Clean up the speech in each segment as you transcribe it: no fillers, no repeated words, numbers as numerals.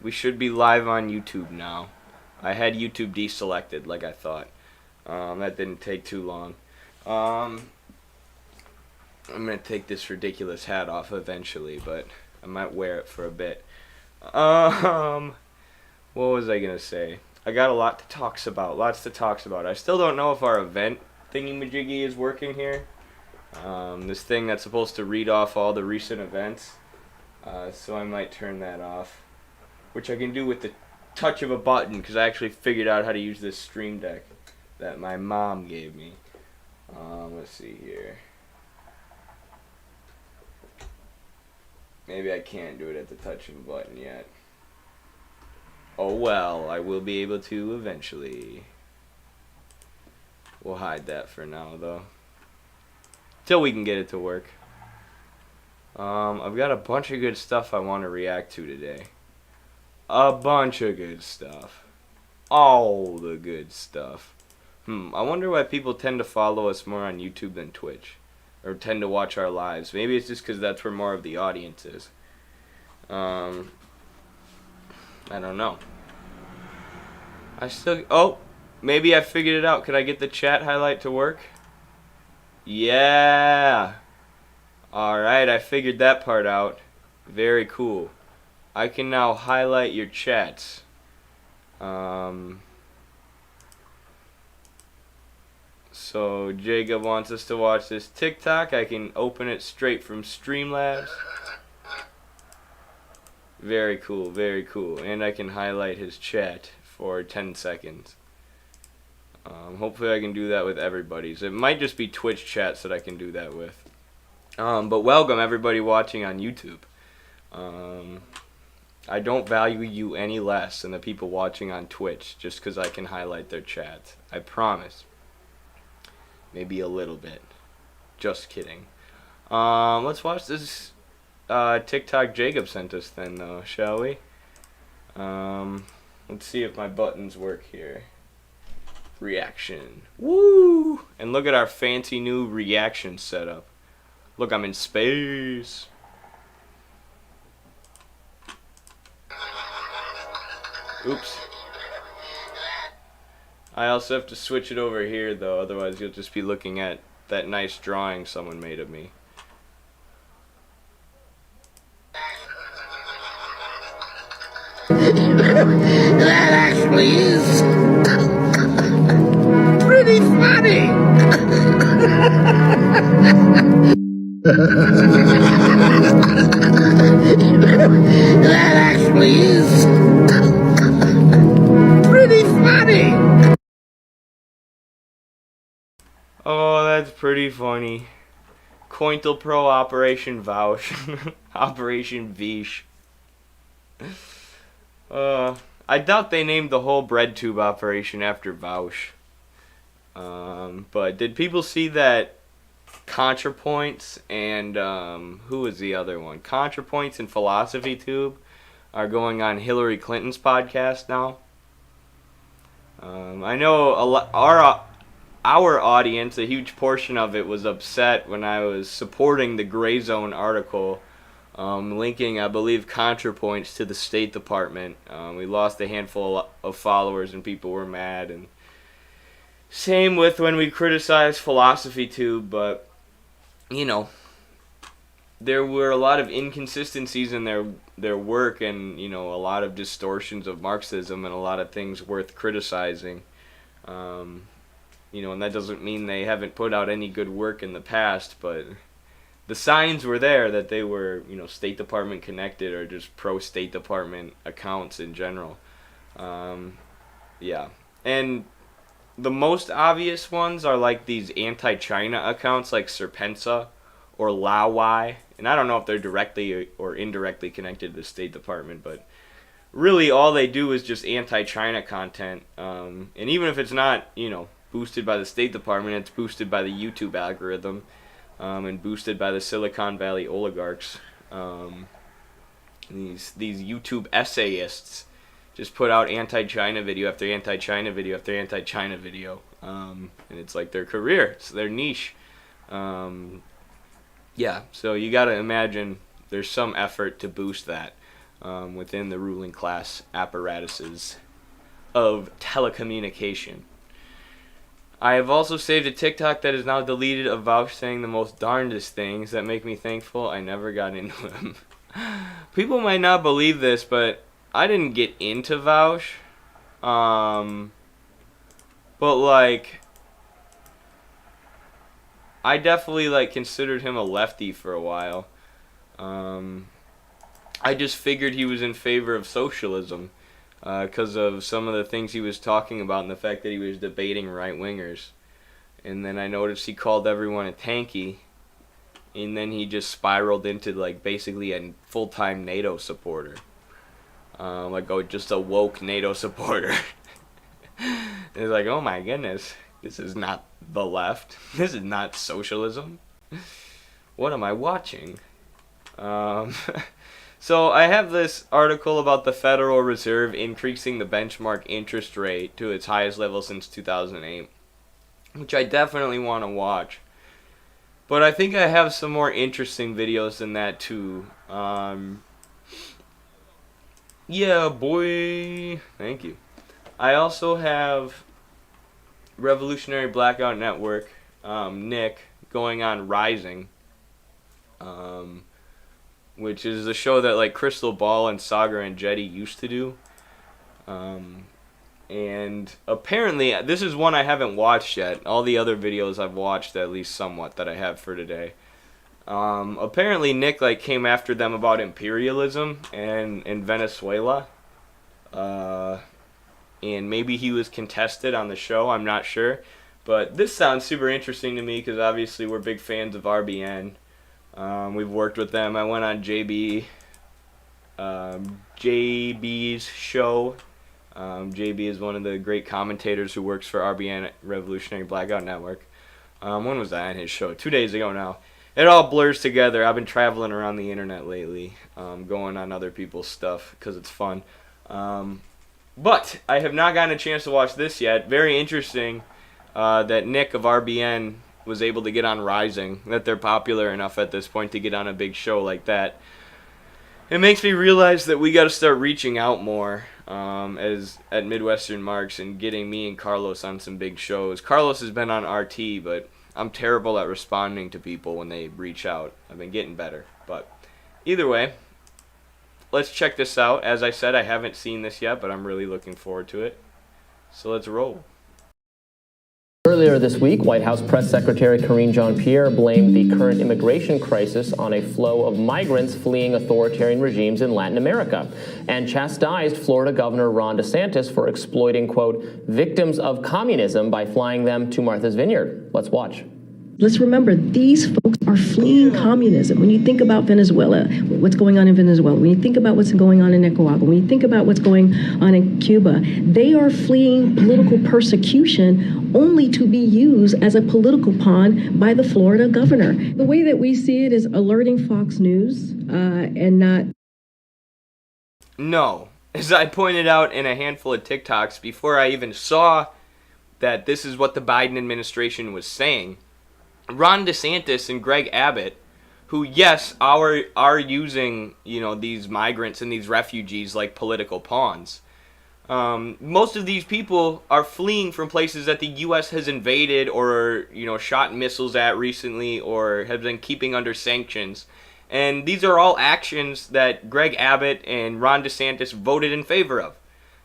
We should be live on YouTube now. I had YouTube deselected like I thought. That didn't take too long. I'm gonna take this ridiculous hat off eventually, but I might wear it for a bit. What was I gonna say? I got lots to talk about. I still don't know if our event thingy-majiggy is working here. This thing that's supposed to read off all the recent events. So I might turn that off. Which I can do with the touch of a button, because I actually figured out how to use this Stream Deck that my mom gave me. Let's see here. Maybe I can't do it at the touch of a button yet. Oh well, I will be able to eventually. We'll hide that for now, though. Till we can get it to work. I've got a bunch of good stuff I want to react to today. A bunch of good stuff. All the good stuff. I wonder why people tend to follow us more on YouTube than Twitch. Or tend to watch our lives. Maybe it's just because that's where more of the audience is. I don't know. Oh! Maybe I figured it out. Could I get the chat highlight to work? Yeah! Alright, I figured that part out. Very cool. I can now highlight your chats. So Jacob wants us to watch this TikTok. I can open it straight from Streamlabs. Very cool, very cool. And I can highlight his chat for 10 seconds. Hopefully I can do that with everybody's. It might just be Twitch chats that I can do that with. But welcome everybody watching on YouTube. I don't value you any less than the people watching on Twitch just because I can highlight their chat. I promise. Maybe a little bit. Just kidding. Let's watch this TikTok Jacob sent us then, though, shall we? Let's see if my buttons work here. Reaction. Woo! And look at our fancy new reaction setup. Look, I'm in space. Oops. I also have to switch it over here though, otherwise you'll just be looking at that nice drawing someone made of me. That actually is pretty funny. That actually is pretty funny. Oh, that's pretty funny. Cointel Pro Operation Vouch. Operation Vish. I doubt they named the whole bread tube operation after Vouch. But did people see that ContraPoints and who was the other one? ContraPoints and Philosophy Tube are going on Hillary Clinton's podcast now. I know our audience, a huge portion of it, was upset when I was supporting the Gray Zone article, linking, I believe, ContraPoints to the State Department. We lost a handful of followers and people were mad. And same with when we criticized Philosophy Tube, but you know, there were a lot of inconsistencies in their work, and you know, a lot of distortions of Marxism, and a lot of things worth criticizing. You know, and that doesn't mean they haven't put out any good work in the past, but the signs were there that they were, you know, State Department connected or just pro-State Department accounts in general. Yeah, and the most obvious ones are like these anti-China accounts like Serpensa or Lawai. And I don't know if they're directly or indirectly connected to the State Department, but really all they do is just anti-China content. And even if it's not, you know, boosted by the State Department, it's boosted by the YouTube algorithm and boosted by the Silicon Valley oligarchs. These YouTube essayists just put out anti-China video after anti-China video after anti-China video. And it's like their career. It's their niche. Yeah, so you got to imagine there's some effort to boost that. within the ruling class apparatuses of telecommunication. I have also saved a TikTok that is now deleted of Vouch saying the most darndest things that make me thankful I never got into them. People might not believe this, but I didn't get into Vouch. But like, I definitely like considered him a lefty for a while. I just figured he was in favor of socialism because of some of the things he was talking about and the fact that he was debating right-wingers. And then I noticed he called everyone a tanky, and then he just spiraled into like basically a full-time NATO supporter. Just a woke NATO supporter. It's like, oh my goodness, this is not the left. This is not socialism. What am I watching? So I have this article about the Federal Reserve increasing the benchmark interest rate to its highest level since 2008, which I definitely want to watch. But I think I have some more interesting videos than that too. Yeah, boy. Thank you. I also have Revolutionary Blackout Network, Nick, going on Rising, which is a show that like Crystal Ball and Sagar and Jetty used to do. And apparently, this is one I haven't watched yet. All the other videos I've watched at least somewhat that I have for today. Apparently Nick like came after them about imperialism and in Venezuela. And maybe he was contested on the show, I'm not sure. But this sounds super interesting to me because obviously we're big fans of RBN. We've worked with them. I went on JB's show. JB is one of the great commentators who works for RBN, Revolutionary Blackout Network. When was I on his show? 2 days ago now. It all blurs together. I've been traveling around the internet lately, going on other people's stuff because it's fun. But I have not gotten a chance to watch this yet. Very interesting that Nick of RBN was able to get on Rising, that they're popular enough at this point to get on a big show like that. It makes me realize that we got to start reaching out more as at Midwestern Marks and getting me and Carlos on some big shows. Carlos has been on RT, but I'm terrible at responding to people when they reach out. I've been getting better. But either way, let's check this out. As I said, I haven't seen this yet, but I'm really looking forward to it. So let's roll. Earlier this week, White House Press Secretary Karine Jean-Pierre blamed the current immigration crisis on a flow of migrants fleeing authoritarian regimes in Latin America, and chastised Florida Governor Ron DeSantis for exploiting, quote, victims of communism by flying them to Martha's Vineyard. Let's watch. Let's remember, these folks are fleeing communism. When you think about Venezuela, what's going on in Venezuela, when you think about what's going on in Nicaragua, when you think about what's going on in Cuba, they are fleeing political persecution only to be used as a political pawn by the Florida governor. The way that we see it is alerting Fox News and not... No. As I pointed out in a handful of TikToks before I even saw that this is what the Biden administration was saying, Ron DeSantis and Greg Abbott, who, yes, are using, these migrants and these refugees like political pawns. Most of these people are fleeing from places that the U.S. has invaded or, shot missiles at recently or have been keeping under sanctions. And these are all actions that Greg Abbott and Ron DeSantis voted in favor of.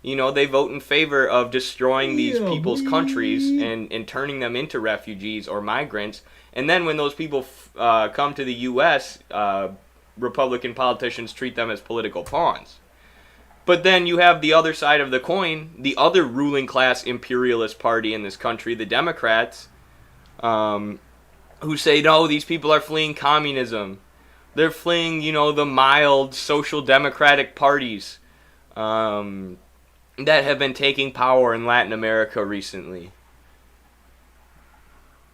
They vote in favor of destroying these people's countries and turning them into refugees or migrants. And then when those people come to the U.S., Republican politicians treat them as political pawns. But then you have the other side of the coin, the other ruling class imperialist party in this country, the Democrats, who say, no, these people are fleeing communism. They're fleeing, the mild social democratic parties that have been taking power in Latin America recently.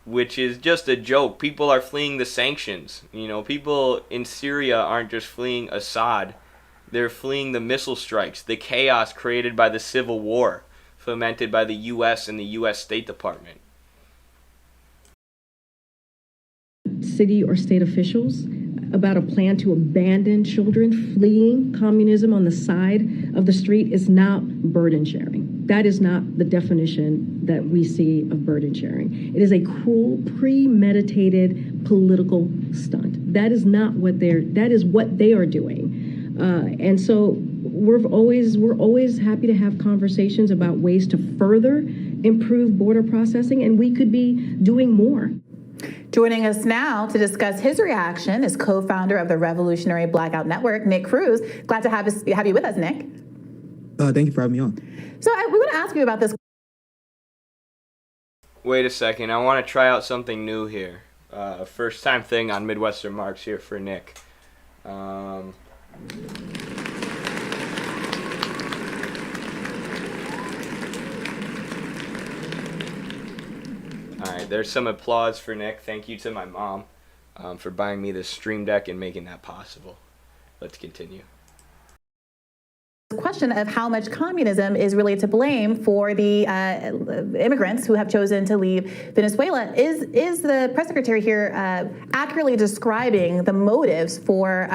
Which is just a joke. People are fleeing the sanctions. People in Syria aren't just fleeing Assad. They're fleeing the missile strikes, the chaos created by the Civil War, fomented by the U.S. and the U.S. State Department. City or state officials about a plan to abandon children fleeing communism on the side of the street is not burden sharing. That is not the definition that we see of burden sharing. It is a cruel, premeditated political stunt. That is not what that is what they are doing. And so we're always happy to have conversations about ways to further improve border processing, and we could be doing more. Joining us now to discuss his reaction is co-founder of the Revolutionary Blackout Network, Nick Cruz. Glad to have you with us, Nick. Thank you for having me on. So we want to ask you about this. Wait a second, I want to try out something new here. First time thing on Midwestern Marks here for Nick. Alright, there's some applause for Nick. Thank you to my mom for buying me this Stream Deck and making that possible. Let's continue. Question of how much communism is really to blame for the immigrants who have chosen to leave Venezuela. Is the press secretary here accurately describing the motives for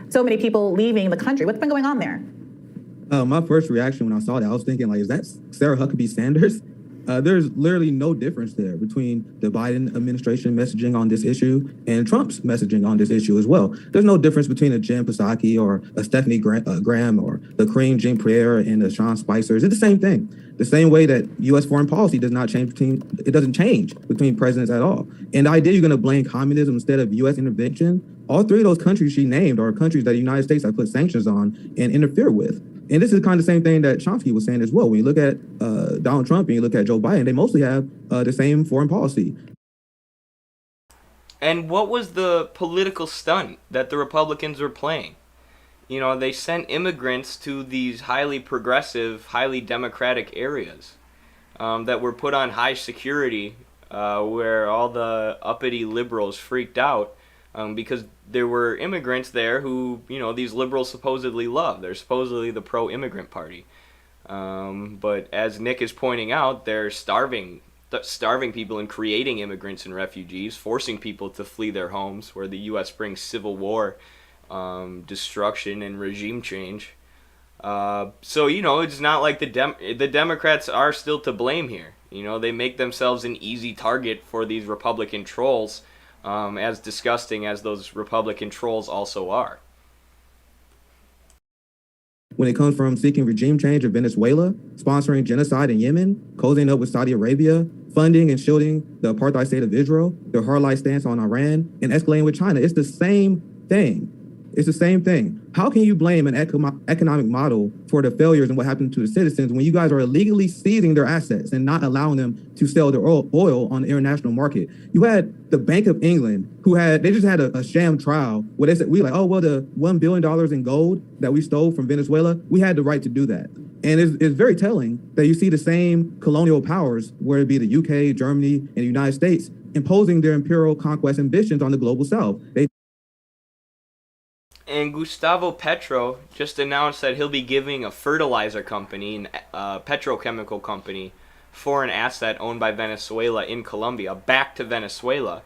so many people leaving the country? What's been going on there? My first reaction when I saw that, I was thinking, like, is that Sarah Huckabee Sanders? There's literally no difference there between the Biden administration messaging on this issue and Trump's messaging on this issue as well. There's no difference between a Jen Psaki or a Stephanie Graham or the Karine Jean-Pierre and the Sean Spicers. It's the same thing. The same way that U.S. foreign policy doesn't change between presidents at all. And the idea you're going to blame communism instead of U.S. intervention, all three of those countries she named are countries that the United States have put sanctions on and interfere with. And this is kind of the same thing that Chomsky was saying as well. When you look at Donald Trump and you look at Joe Biden, they mostly have the same foreign policy. And what was the political stunt that the Republicans were playing? You know, they sent immigrants to these highly progressive, highly democratic areas that were put on high security, where all the uppity liberals freaked out because there were immigrants there who, you know, these liberals supposedly love. They're supposedly the pro-immigrant party. But as Nick is pointing out, they're starving people and creating immigrants and refugees, forcing people to flee their homes, where the U.S. brings civil war, destruction, and regime change. So, you know, it's not like the Democrats are still to blame here. You know, they make themselves an easy target for these Republican trolls, as disgusting as those Republican trolls also are. When it comes from seeking regime change in Venezuela, sponsoring genocide in Yemen, cozying up with Saudi Arabia, funding and shielding the apartheid state of Israel, their hardline stance on Iran, and escalating with China, it's the same thing. It's the same thing. How can you blame an economic model for the failures and what happened to the citizens when you guys are illegally seizing their assets and not allowing them to sell their oil on the international market? You had the Bank of England, they just had a sham trial where they said, the $1 billion in gold that we stole from Venezuela, we had the right to do that. And it's very telling that you see the same colonial powers, whether it be the UK, Germany, and the United States, imposing their imperial conquest ambitions on the global South. And Gustavo Petro just announced that he'll be giving a fertilizer company, a petrochemical company, foreign asset owned by Venezuela in Colombia, back to Venezuela,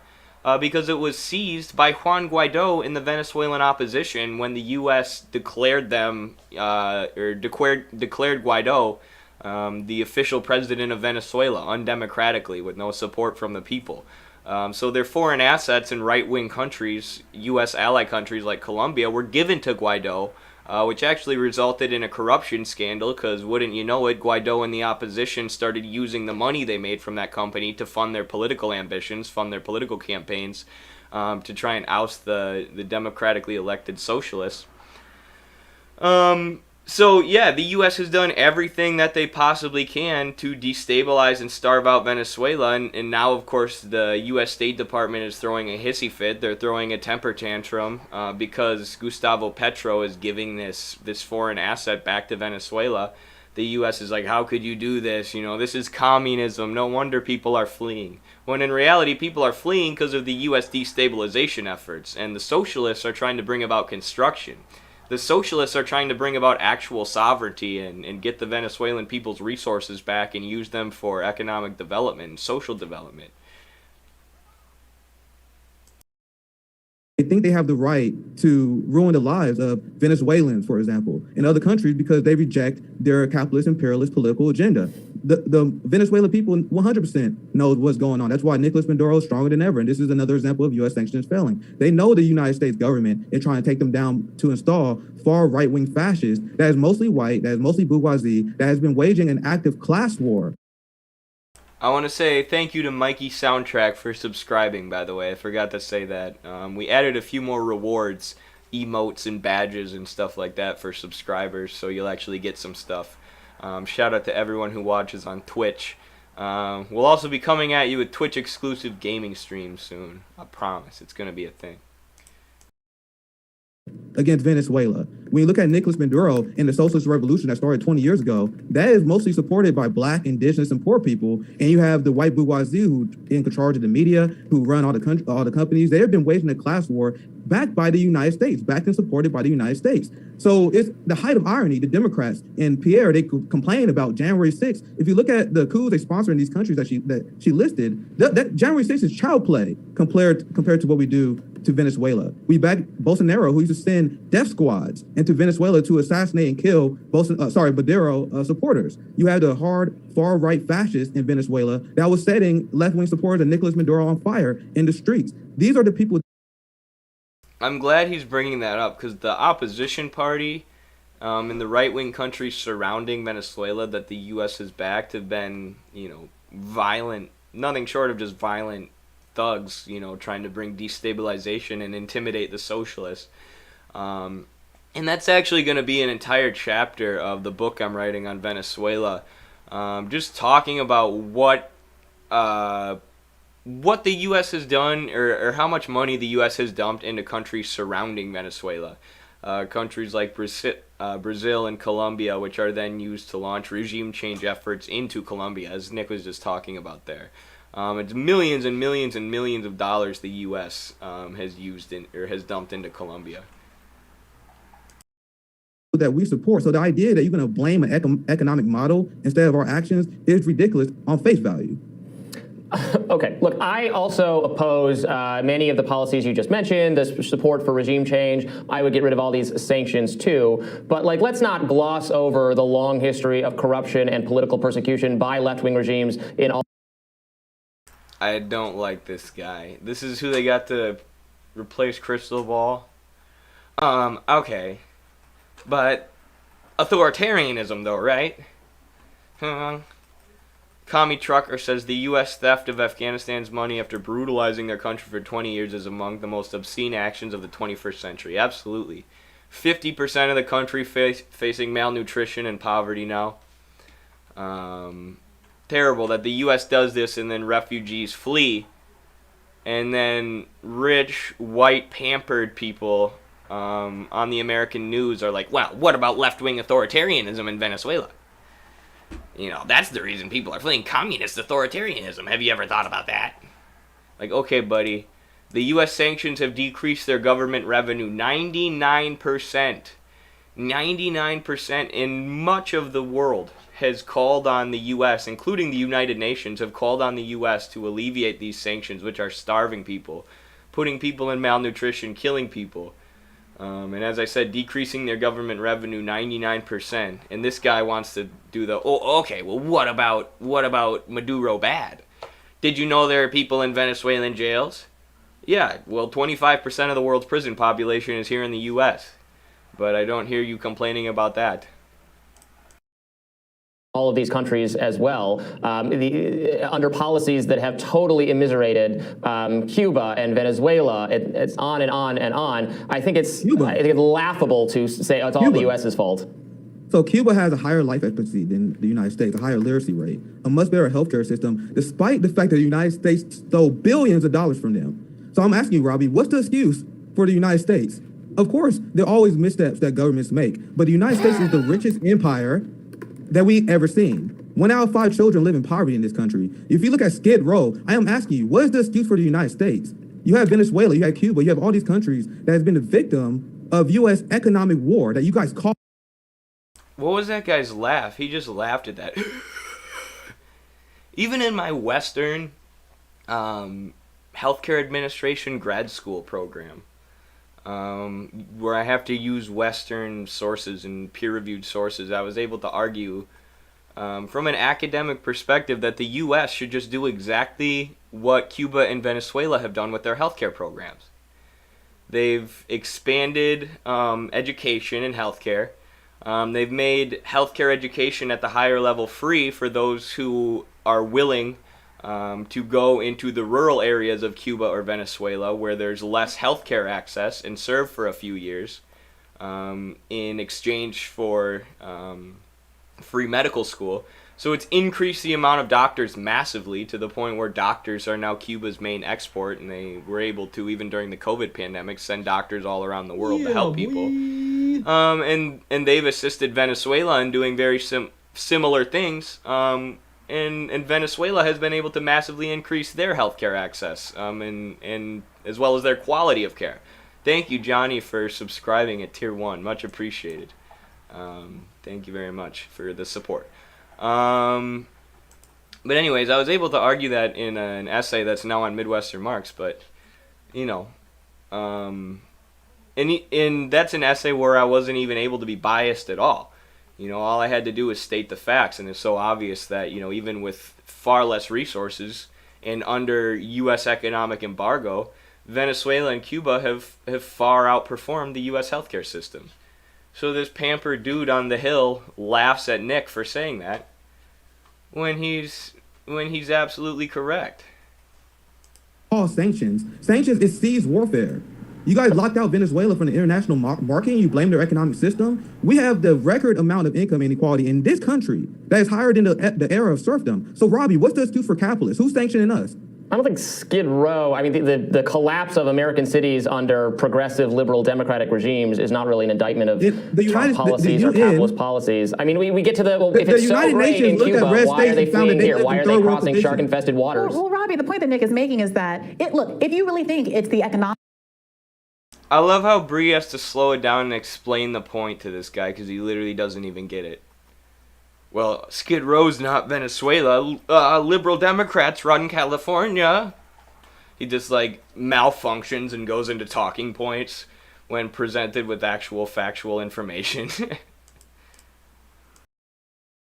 because it was seized by Juan Guaido in the Venezuelan opposition when the U.S. declared Guaido the official president of Venezuela undemocratically with no support from the people. So their foreign assets in right-wing countries, U.S. ally countries like Colombia, were given to Guaido, which actually resulted in a corruption scandal because, wouldn't you know it, Guaido and the opposition started using the money they made from that company to fund their political ambitions, fund their political campaigns, to try and oust the democratically elected socialists. So, yeah, the U.S. has done everything that they possibly can to destabilize and starve out Venezuela, and now, of course, the U.S. State Department is throwing a hissy fit. They're throwing a temper tantrum because Gustavo Petro is giving this foreign asset back to Venezuela. The U.S. is like, how could you do this? You know, this is communism. No wonder people are fleeing. When in reality, people are fleeing because of the U.S. destabilization efforts, and the socialists are trying to bring about construction. The socialists are trying to bring about actual sovereignty and get the Venezuelan people's resources back and use them for economic development and social development. They think they have the right to ruin the lives of Venezuelans, for example, and other countries because they reject their capitalist, imperialist political agenda. The Venezuelan people 100% knows what's going on. That's why Nicolas Maduro is stronger than ever. And this is another example of U.S. sanctions failing. They know the United States government is trying to take them down to install far right-wing fascists that is mostly white, that is mostly bourgeoisie, that has been waging an active class war. I want to say thank you to Mikey Soundtrack for subscribing, by the way. I forgot to say that. We added a few more rewards, emotes and badges and stuff like that for subscribers, so you'll actually get some stuff. Shout out to everyone who watches on Twitch. We'll also be coming at you with Twitch-exclusive gaming streams soon. I promise. It's going to be a thing. Against Venezuela. When you look at Nicolas Maduro and the socialist revolution that started 20 years ago, that is mostly supported by black, indigenous, and poor people. And you have the white bourgeoisie who in charge of the media, who run all the companies. They have been waging a class war backed by the United States, backed and supported by the United States. So it's the height of irony. The Democrats and Pierre, they complain about January 6th. If you look at the coups they sponsor in these countries that she listed, that January 6th is child play compared to what we do to Venezuela. We back Bolsonaro, who used to send death squads into Venezuela to assassinate and kill Maduro supporters. You had the hard far-right fascists in Venezuela that was setting left-wing supporters of Nicolas Maduro on fire in the streets. These are the people. I'm glad he's bringing that up because the opposition party in the right-wing countries surrounding Venezuela that the U.S. has backed have been, violent, nothing short of just violent thugs, trying to bring destabilization and intimidate the socialists. And that's actually going to be an entire chapter of the book I'm writing on Venezuela, just talking about what the U.S. has done or how much money the U.S. has dumped into countries surrounding Venezuela. Countries like Brazil and Colombia, which are then used to launch regime change efforts into Colombia, as Nick was just talking about there. It's millions and millions and millions of dollars the U.S. has dumped into Colombia. That we support. So the idea that you're going to blame an economic model instead of our actions is ridiculous on face value. Okay, look, I also oppose many of the policies you just mentioned, the support for regime change. I would get rid of all these sanctions too. But let's not gloss over the long history of corruption and political persecution by left-wing regimes in all. I don't like this guy. This is who they got to replace Crystal Ball. Okay. But authoritarianism though, right? Commie Trucker says the U.S. theft of Afghanistan's money after brutalizing their country for 20 years is among the most obscene actions of the 21st century. Absolutely. 50% of the country facing malnutrition and poverty now. Terrible that the U.S. does this and then refugees flee. And then rich, white, pampered people on the American news are like, well, what about left-wing authoritarianism in Venezuela? That's the reason people are fleeing communist authoritarianism. Have you ever thought about that? Okay, buddy. The U.S. sanctions have decreased their government revenue 99%. 99% in much of the world has called on the U.S., including the United Nations, have called on the U.S. to alleviate these sanctions, which are starving people, putting people in malnutrition, killing people. And as I said, decreasing their government revenue 99%. And this guy wants to do what about Maduro bad? Did you know there are people in Venezuelan jails? Yeah, well, 25% of the world's prison population is here in the U.S. But I don't hear you complaining about that. All of these countries as well, under policies that have totally immiserated Cuba and Venezuela. It's on and on and on. I think it's laughable to say it's all the U.S.'s fault. So Cuba has a higher life expectancy than the United States, a higher literacy rate, a much better healthcare system, despite the fact that the United States stole billions of dollars from them. So I'm asking you, Robbie, what's the excuse for the United States? Of course, there are always missteps that governments make, but the United States is the richest empire that we've ever seen. 1 out of 5 children live in poverty in this country. If you look at Skid Row, I am asking you, what is the excuse for the United States? You have Venezuela, you have Cuba, you have all these countries that has been the victim of U.S. economic war that you guys call. What was that guy's laugh? He just laughed at that. Even in my Western healthcare administration grad school program, where I have to use Western sources and peer-reviewed sources, I was able to argue from an academic perspective that the U.S. should just do exactly what Cuba and Venezuela have done with their healthcare programs. They've expanded education and healthcare. They've made healthcare education at the higher level free for those who are willing to go into the rural areas of Cuba or Venezuela where there's less healthcare access and serve for a few years in exchange for free medical school. So it's increased the amount of doctors massively to the point where doctors are now Cuba's main export, and they were able to, even during the COVID pandemic, send doctors all around the world to help people. And they've assisted Venezuela in doing very similar things. And Venezuela has been able to massively increase their healthcare access, and as well as their quality of care. Thank you, Johnny, for subscribing at Tier 1. Much appreciated. Thank you very much for the support. But anyways, I was able to argue that in an essay that's now on Midwestern Marks, but, you know, and that's an essay where I wasn't even able to be biased at all. You know, all I had to do was state the facts, and it's so obvious that, you know, even with far less resources and under U.S. economic embargo, Venezuela and Cuba have far outperformed the U.S. healthcare system. So this pampered dude on the Hill laughs at Nick for saying that when he's absolutely correct. All sanctions. Sanctions is seized warfare. You guys locked out Venezuela from the international market and you blame their economic system. We have the record amount of income inequality in this country that is higher than the era of serfdom. So Robbie, what's this do for capitalists? Who's sanctioning us? I don't think Skid Row, I mean, the collapse of American cities under progressive liberal democratic regimes is not really an indictment of Trump policies or capitalist policies. I mean, we get to if it's so great in Cuba, why are they fleeing here? Why are they crossing shark-infested waters? Well, Robbie, the point that Nick is making is that, look, if you really think it's the economic... I love how Bree has to slow it down and explain the point to this guy because he literally doesn't even get it. Well, Skid Row's not Venezuela. Liberal Democrats run California. He just, like, malfunctions and goes into talking points when presented with actual factual information.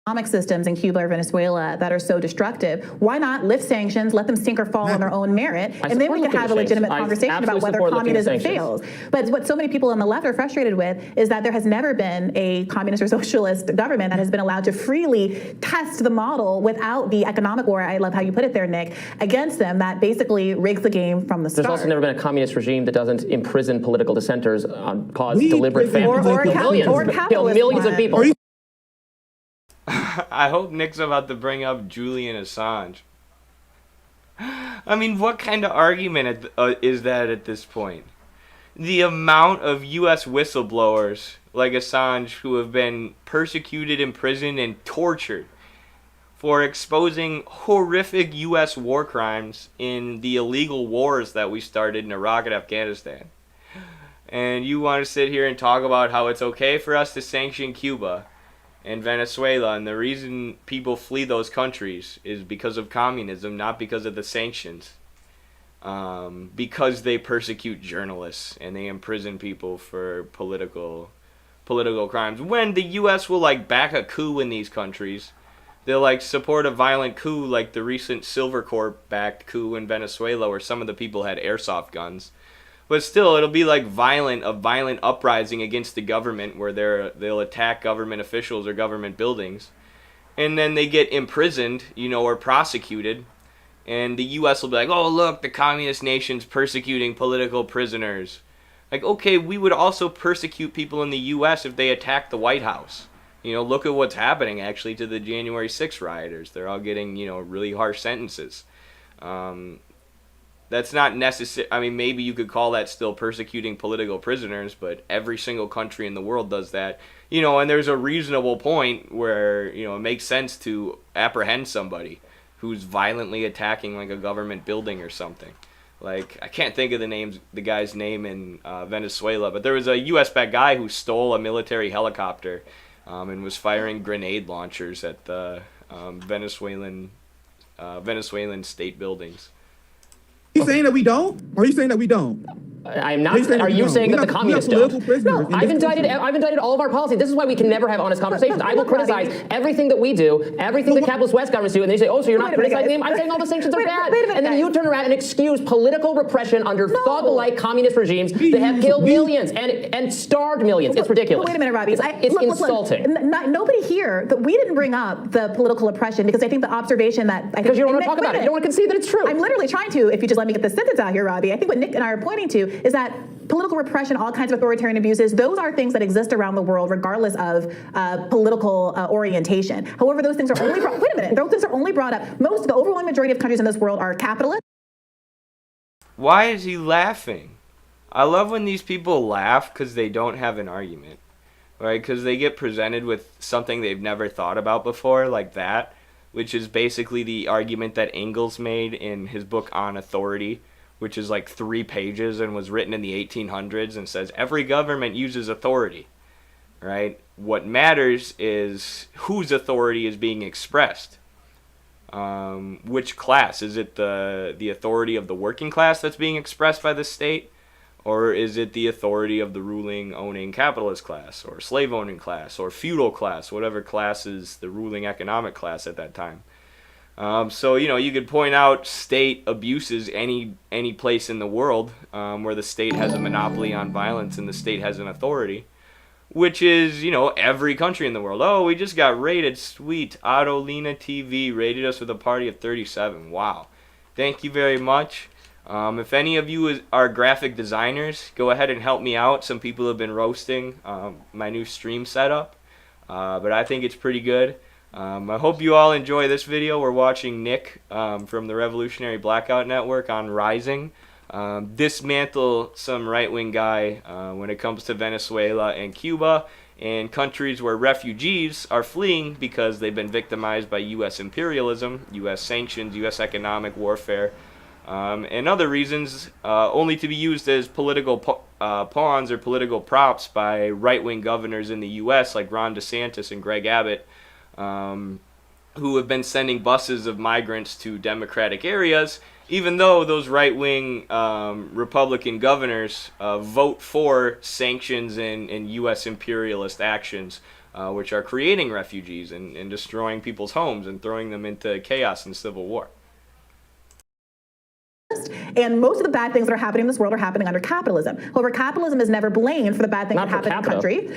Economic systems in Cuba or Venezuela that are so destructive, why not lift sanctions, let them sink or fall on their own merit, and then we can have a legitimate conversation about whether communism fails. But what so many people on the left are frustrated with is that there has never been a communist or socialist government that has been allowed to freely test the model without the economic war, I love how you put it there, Nick, against them that basically rigs the game from the start. There's also never been a communist regime that doesn't imprison political dissenters, cause deliberate famine, kill millions of people. I hope Nick's about to bring up Julian Assange. I mean, what kind of argument is that at this point? The amount of U.S. whistleblowers like Assange who have been persecuted, imprisoned, and tortured for exposing horrific U.S. war crimes in the illegal wars that we started in Iraq and Afghanistan. And you want to sit here and talk about how it's okay for us to sanction Cuba and Venezuela, and the reason people flee those countries is because of communism, not because of the sanctions. Because they persecute journalists and they imprison people for political crimes. When the U.S. will like back a coup in these countries, they'll like support a violent coup like the recent Silver Corp-backed coup in Venezuela, where some of the people had airsoft guns. But still, it'll be like a violent uprising against the government where they'll attack government officials or government buildings. And then they get imprisoned, or prosecuted. And the U.S. will be like, oh, look, the communist nation's persecuting political prisoners. Like, okay, we would also persecute people in the U.S. if they attack the White House. Look at what's happening, actually, to the January 6th rioters. They're all getting, really harsh sentences. That's not necessary. I mean, maybe you could call that still persecuting political prisoners, but every single country in the world does that. And there's a reasonable point where, it makes sense to apprehend somebody who's violently attacking like a government building or something. Like, I can't think of the guy's name in Venezuela, but there was a US-backed guy who stole a military helicopter and was firing grenade launchers at the Venezuelan state buildings. Are you saying that we don't? Or are you saying that we don't? I am not. Are you saying that the communists don't? No, I've indicted all of our policy. This is why we can never have honest conversations. I will criticize everything that we do, everything the capitalist West governments do, and they say, oh, so you're not criticizing them? I'm saying all the sanctions are bad. And then you turn around and excuse political repression under thug-like communist regimes that have killed millions and starved millions. It's ridiculous. Wait a minute, Robbie. It's insulting. Nobody here, we didn't bring up the political oppression because I think the observation that... Because you don't want to talk about it. You don't want to concede that it's true. I'm literally trying to, if you just let me get this sentence out here, Robbie. I think what Nick and I are pointing to is that political repression, all kinds of authoritarian abuses, those are things that exist around the world regardless of political orientation. However, those things are only brought, wait a minute, those things are only brought up, the overwhelming majority of countries in this world are capitalist. Why is he laughing? I love when these people laugh because they don't have an argument, right? Because they get presented with something they've never thought about before, like that, which is basically the argument that Engels made in his book On Authority, which is like 3 pages and was written in the 1800s and says every government uses authority, right? What matters is whose authority is being expressed. Which class? Is it the authority of the working class that's being expressed by the state? Or is it the authority of the ruling, owning capitalist class, or slave-owning class, or feudal class, whatever class is the ruling economic class at that time? So, you could point out state abuses any place in the world where the state has a monopoly on violence and the state has an authority, which is, every country in the world. Oh, we just got rated. Sweet. Autolina TV rated us with a party of 37. Wow. Thank you very much. If any of you are graphic designers, go ahead and help me out. Some people have been roasting my new stream setup, but I think it's pretty good. I hope you all enjoy this video. We're watching Nick from the Revolutionary Blackout Network on Rising dismantle some right-wing guy when it comes to Venezuela and Cuba and countries where refugees are fleeing because they've been victimized by U.S. imperialism, U.S. sanctions, U.S. economic warfare, and other reasons, only to be used as political pawns or political props by right-wing governors in the U.S. like Ron DeSantis and Greg Abbott, who have been sending buses of migrants to Democratic areas, even though those right-wing Republican governors vote for sanctions and U.S. imperialist actions, which are creating refugees and destroying people's homes and throwing them into chaos and civil war. And most of the bad things that are happening in this world are happening under capitalism. However, capitalism is never blamed for the bad things that happen in a country.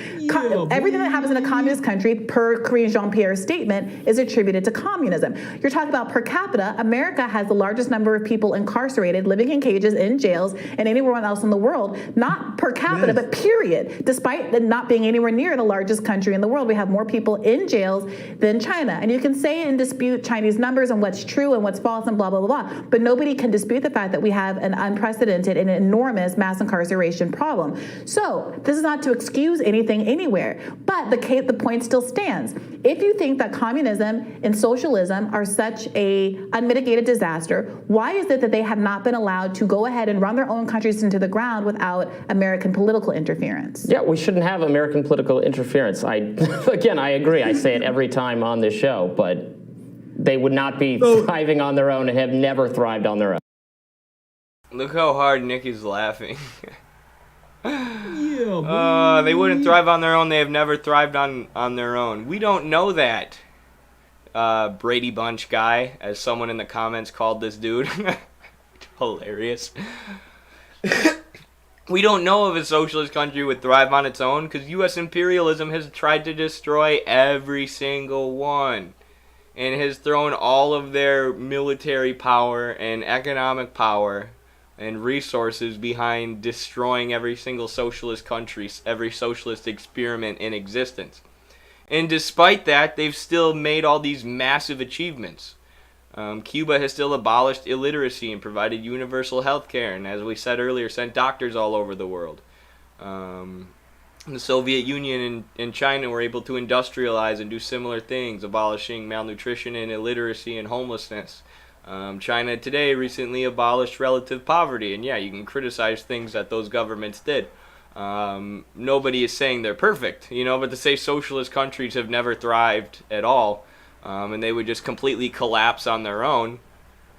Everything that happens in a communist country, per Karine Jean-Pierre's statement, is attributed to communism. You're talking about per capita. America has the largest number of people incarcerated, living in cages, in jails, and anywhere else in the world. Not per capita, but period. Despite it not being anywhere near the largest country in the world, we have more people in jails than China. And you can say and dispute Chinese numbers and what's true and what's false and blah, blah, blah, blah. But nobody can dispute the fact that we have an unprecedented and enormous mass incarceration problem. So this is not to excuse anything anywhere, but the point still stands. If you think that communism and socialism are such a unmitigated disaster, why is it that they have not been allowed to go ahead and run their own countries into the ground without American political interference? Yeah, we shouldn't have American political interference. Again, I agree. I say it every time on this show, but they would not be thriving on their own and have never thrived on their own. Look how hard Nick is laughing. They wouldn't thrive on their own. They have never thrived on their own. We don't know that. Brady Bunch guy, as someone in the comments called this dude. Hilarious. We don't know if a socialist country would thrive on its own because U.S. imperialism has tried to destroy every single one and has thrown all of their military power and economic power and resources behind destroying every single socialist country, every socialist experiment in existence. And despite that, they've still made all these massive achievements. Cuba has still abolished illiteracy and provided universal health care, and as we said earlier, sent doctors all over the world. The Soviet Union and China were able to industrialize and do similar things, abolishing malnutrition and illiteracy and homelessness. China today recently abolished relative poverty, and yeah, you can criticize things that those governments did. Nobody is saying they're perfect, but to say socialist countries have never thrived at all, and they would just completely collapse on their own,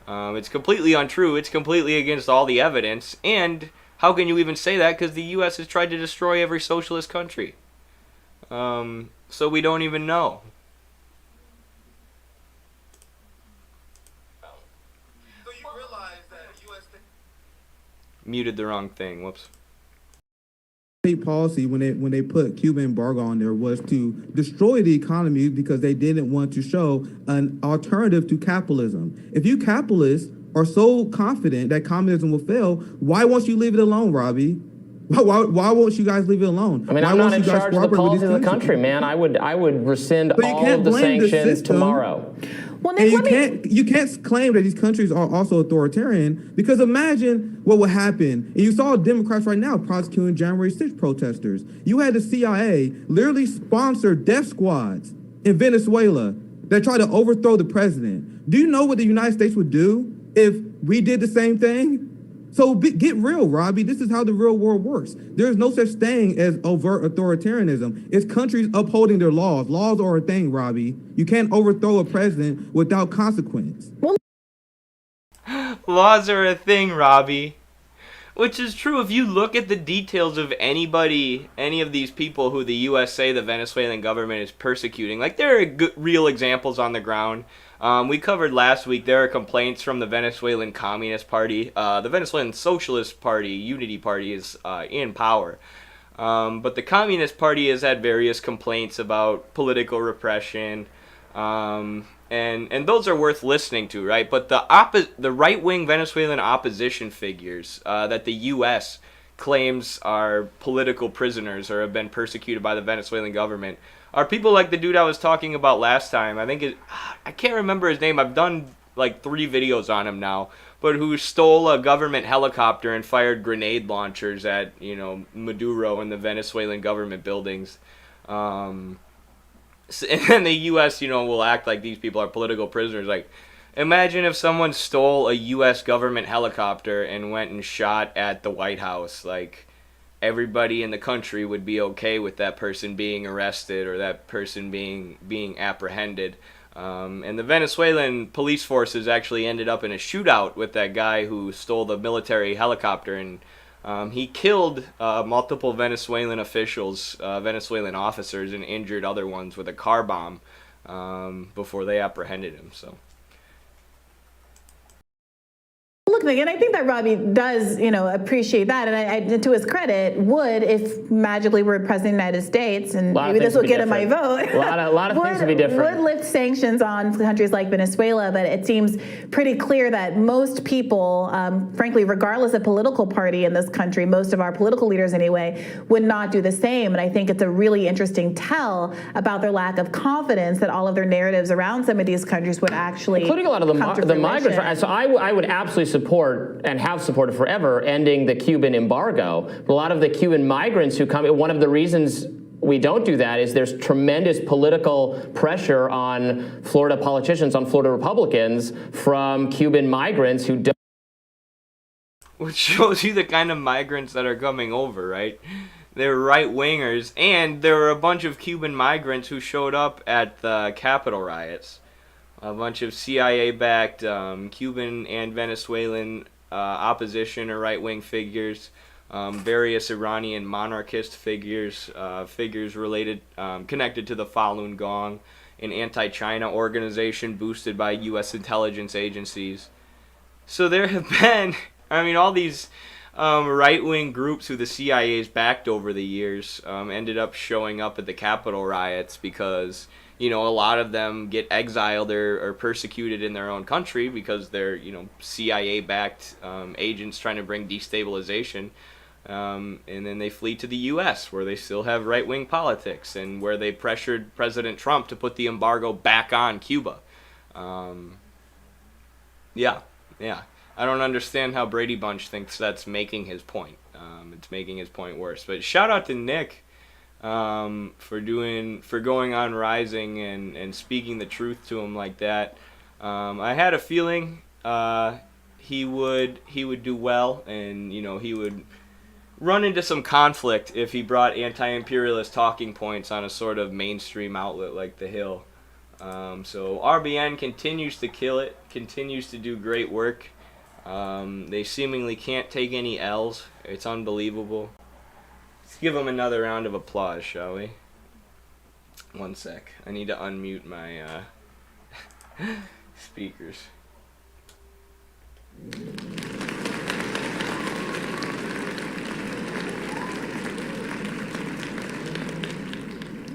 it's completely untrue. It's completely against all the evidence, and How can you even say that? Because the U.S. has tried to destroy every socialist country. So we don't even know. So you realize that U.S. Muted the wrong thing. Whoops. state policy when they put Cuban embargo on there was to destroy the economy because they didn't want to show an alternative to capitalism. If you capitalists are so confident that communism will fail, why won't you leave it alone, Robbie? Why won't you guys leave it alone? I mean, why I'm not won't in you guys charge of the cooperate with policies of the these country, countries? man. I would rescind But you all can't of the blame the sanctions system. tomorrow. Well, Nick, And you can't claim that these countries are also authoritarian, because imagine what would happen. And you saw Democrats right now prosecuting January 6th protesters. You had the CIA literally sponsor death squads in Venezuela that try to overthrow the president. Do you know what the United States would do if we did the same thing? So get real, Robbie. This is how the real world works. There's no such thing as overt authoritarianism. It's countries upholding their laws. Laws are a thing, Robbie. You can't overthrow a president without consequence. Laws are a thing, Robbie. Which is true if you look at the details of any of these people who the U.S. say the Venezuelan government is persecuting. Like, there are real examples on the ground. We covered last week, there are complaints from the Venezuelan Communist Party. The Venezuelan Socialist Party, Unity Party, is in power. But the Communist Party has had various complaints about political repression. And those are worth listening to, right? But the right-wing Venezuelan opposition figures that the U.S. claims are political prisoners or have been persecuted by the Venezuelan government are people like the dude I was talking about last time. I can't remember his name. I've done like 3 videos on him now, but who stole a government helicopter and fired grenade launchers at, Maduro and the Venezuelan government buildings. And the U.S., will act like these people are political prisoners. Like, imagine if someone stole a U.S. government helicopter and went and shot at the White House. Like, everybody in the country would be okay with that person being arrested or that person being apprehended. And the Venezuelan police forces actually ended up in a shootout with that guy who stole the military helicopter, and he killed multiple Venezuelan officials, Venezuelan officers, and injured other ones with a car bomb before they apprehended him. So. Look, and I think that Robbie does, appreciate that, and I, to his credit, would, if magically we're president of the United States, and maybe this will get him my vote. A lot of things would be different. Would lift sanctions on countries like Venezuela, but it seems pretty clear that most people, frankly, regardless of political party in this country, most of our political leaders anyway, would not do the same. And I think it's a really interesting tell about their lack of confidence that all of their narratives around some of these countries would actually, including a lot of the migrants. Right? So I would absolutely support and have supported forever ending the Cuban embargo. But a lot of the Cuban migrants who come, one of the reasons we don't do that is there's tremendous political pressure on Florida politicians, on Florida Republicans, from Cuban migrants who don't. Which shows you the kind of migrants that are coming over, right? They're right-wingers, and there were a bunch of Cuban migrants who showed up at the Capitol riots. A bunch of CIA-backed Cuban and Venezuelan opposition or right-wing figures, various Iranian monarchist figures, figures related, connected to the Falun Gong, an anti-China organization boosted by U.S. intelligence agencies. So there have been, all these right-wing groups who the CIA's backed over the years ended up showing up at the Capitol riots because a lot of them get exiled or persecuted in their own country because they're, CIA-backed agents trying to bring destabilization. And then they flee to the U.S., where they still have right-wing politics and where they pressured President Trump to put the embargo back on Cuba. Yeah. I don't understand how Brady Bunch thinks that's making his point. It's making his point worse. But shout out to Nick. For going on Rising and speaking the truth to him like that. I had a feeling he would do well, and he would run into some conflict if he brought anti-imperialist talking points on a sort of mainstream outlet like The Hill. So RBN continues to kill it, continues to do great work. They seemingly can't take any L's. It's unbelievable. Let's give them another round of applause, shall we? One sec. I need to unmute my speakers.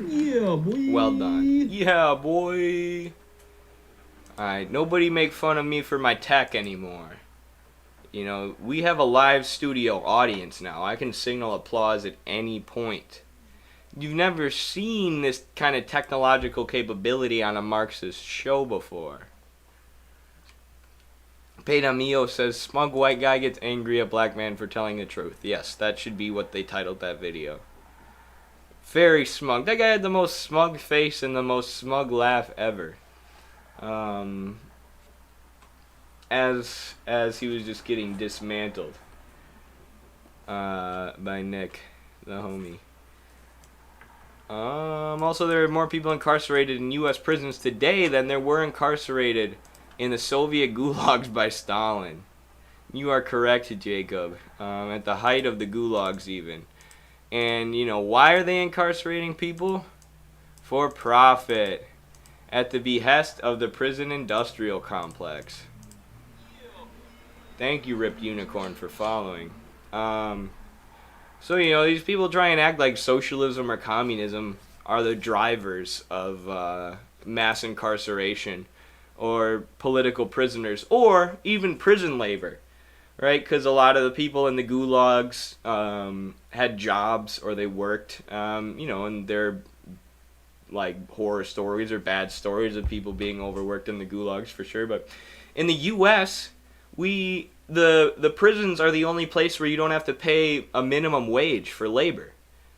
Yeah, boy. Well done. Yeah, boy. Alright, nobody make fun of me for my tech anymore. You know, we have a live studio audience now. I can signal applause at any point. You've never seen this kind of technological capability on a Marxist show before. Pedamio says, smug white guy gets angry at black man for telling the truth. Yes, that should be what they titled that video. Very smug. That guy had the most smug face and the most smug laugh ever. As he was just getting dismantled by Nick, the homie. Also, there are more people incarcerated in U.S. prisons today than there were incarcerated in the Soviet gulags by Stalin. You are correct, Jacob. At the height of the gulags, even. And, you know, why are they incarcerating people? For profit. At the behest of the prison industrial complex. Thank you, Ripped Unicorn, for following. So, you know, these people try and act like socialism or communism are the drivers of mass incarceration or political prisoners or even prison labor, right? Because a lot of the people in the gulags had jobs or they worked, you know, and they're like horror stories or bad stories of people being overworked in the gulags for sure. But in the U.S., the prisons are the only place where you don't have to pay a minimum wage for labor.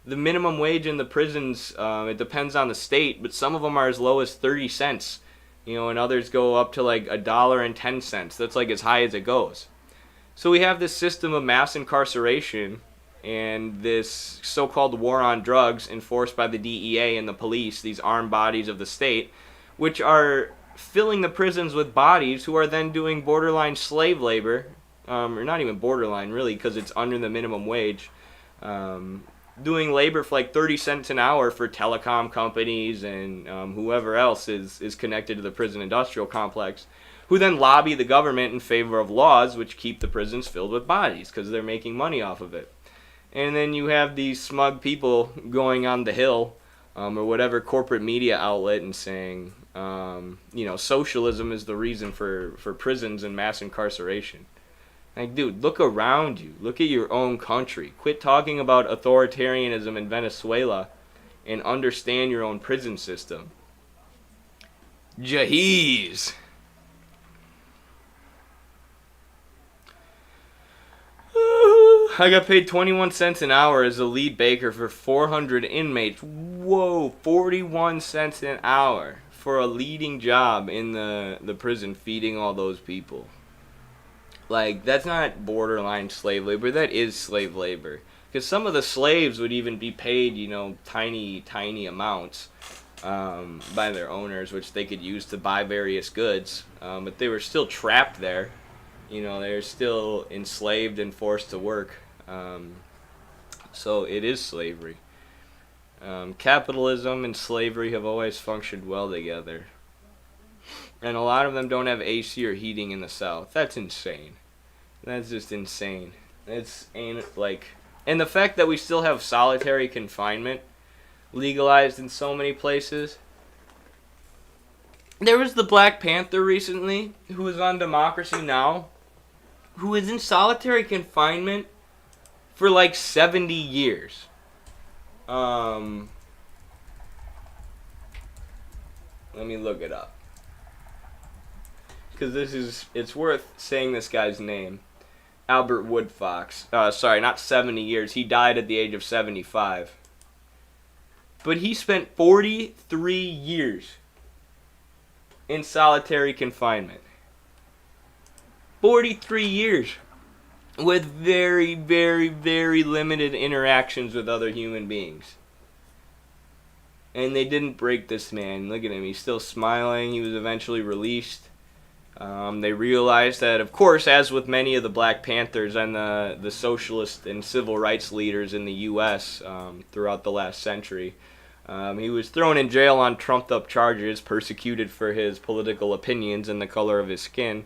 The minimum wage in the prisons, it depends on the state, but some of them are as low as 30 cents, you know, and others go up to like $1.10. That's like as high as it goes. So we have this system of mass incarceration and this so-called war on drugs enforced by the DEA and the police, these armed bodies of the state, which are filling the prisons with bodies who are then doing borderline slave labor, or not even borderline really because it's under the minimum wage, doing labor for like 30 cents an hour for telecom companies and whoever else is connected to the prison industrial complex, who then lobby the government in favor of laws which keep the prisons filled with bodies because they're making money off of it. And then you have these smug people going on the Hill or whatever corporate media outlet and saying, you know, socialism is the reason for prisons and mass incarceration. Like, dude, look around you. Look at your own country. Quit talking about authoritarianism in Venezuela and understand your own prison system. Jaheez. I got paid 21 cents an hour as a lead baker for 400 inmates. Whoa, 41 cents an hour for a leading job in the prison feeding all those people. Like, that's not borderline slave labor, that is slave labor. Because some of the slaves would even be paid, you know, tiny amounts by their owners, which they could use to buy various goods. But they were still trapped there. You know, they're still enslaved and forced to work. So it is slavery. Capitalism and slavery have always functioned well together. And a lot of them don't have AC or heating in the South. That's insane. That's just insane. It's ain't like, and the fact that we still have solitary confinement legalized in so many places. There was the Black Panther recently who was on Democracy Now!, who was in solitary confinement for like 70 years. Let me look it up. Because it's worth saying this guy's name. Albert Woodfox. Sorry, not 70 years. He died at the age of 75. But he spent 43 years in solitary confinement. 43 years with very, very, very limited interactions with other human beings. And they didn't break this man. Look at him. He's still smiling. He was eventually released. They realized that, of course, as with many of the Black Panthers and the socialist and civil rights leaders in the U.S. Throughout the last century, he was thrown in jail on trumped-up charges, persecuted for his political opinions and the color of his skin,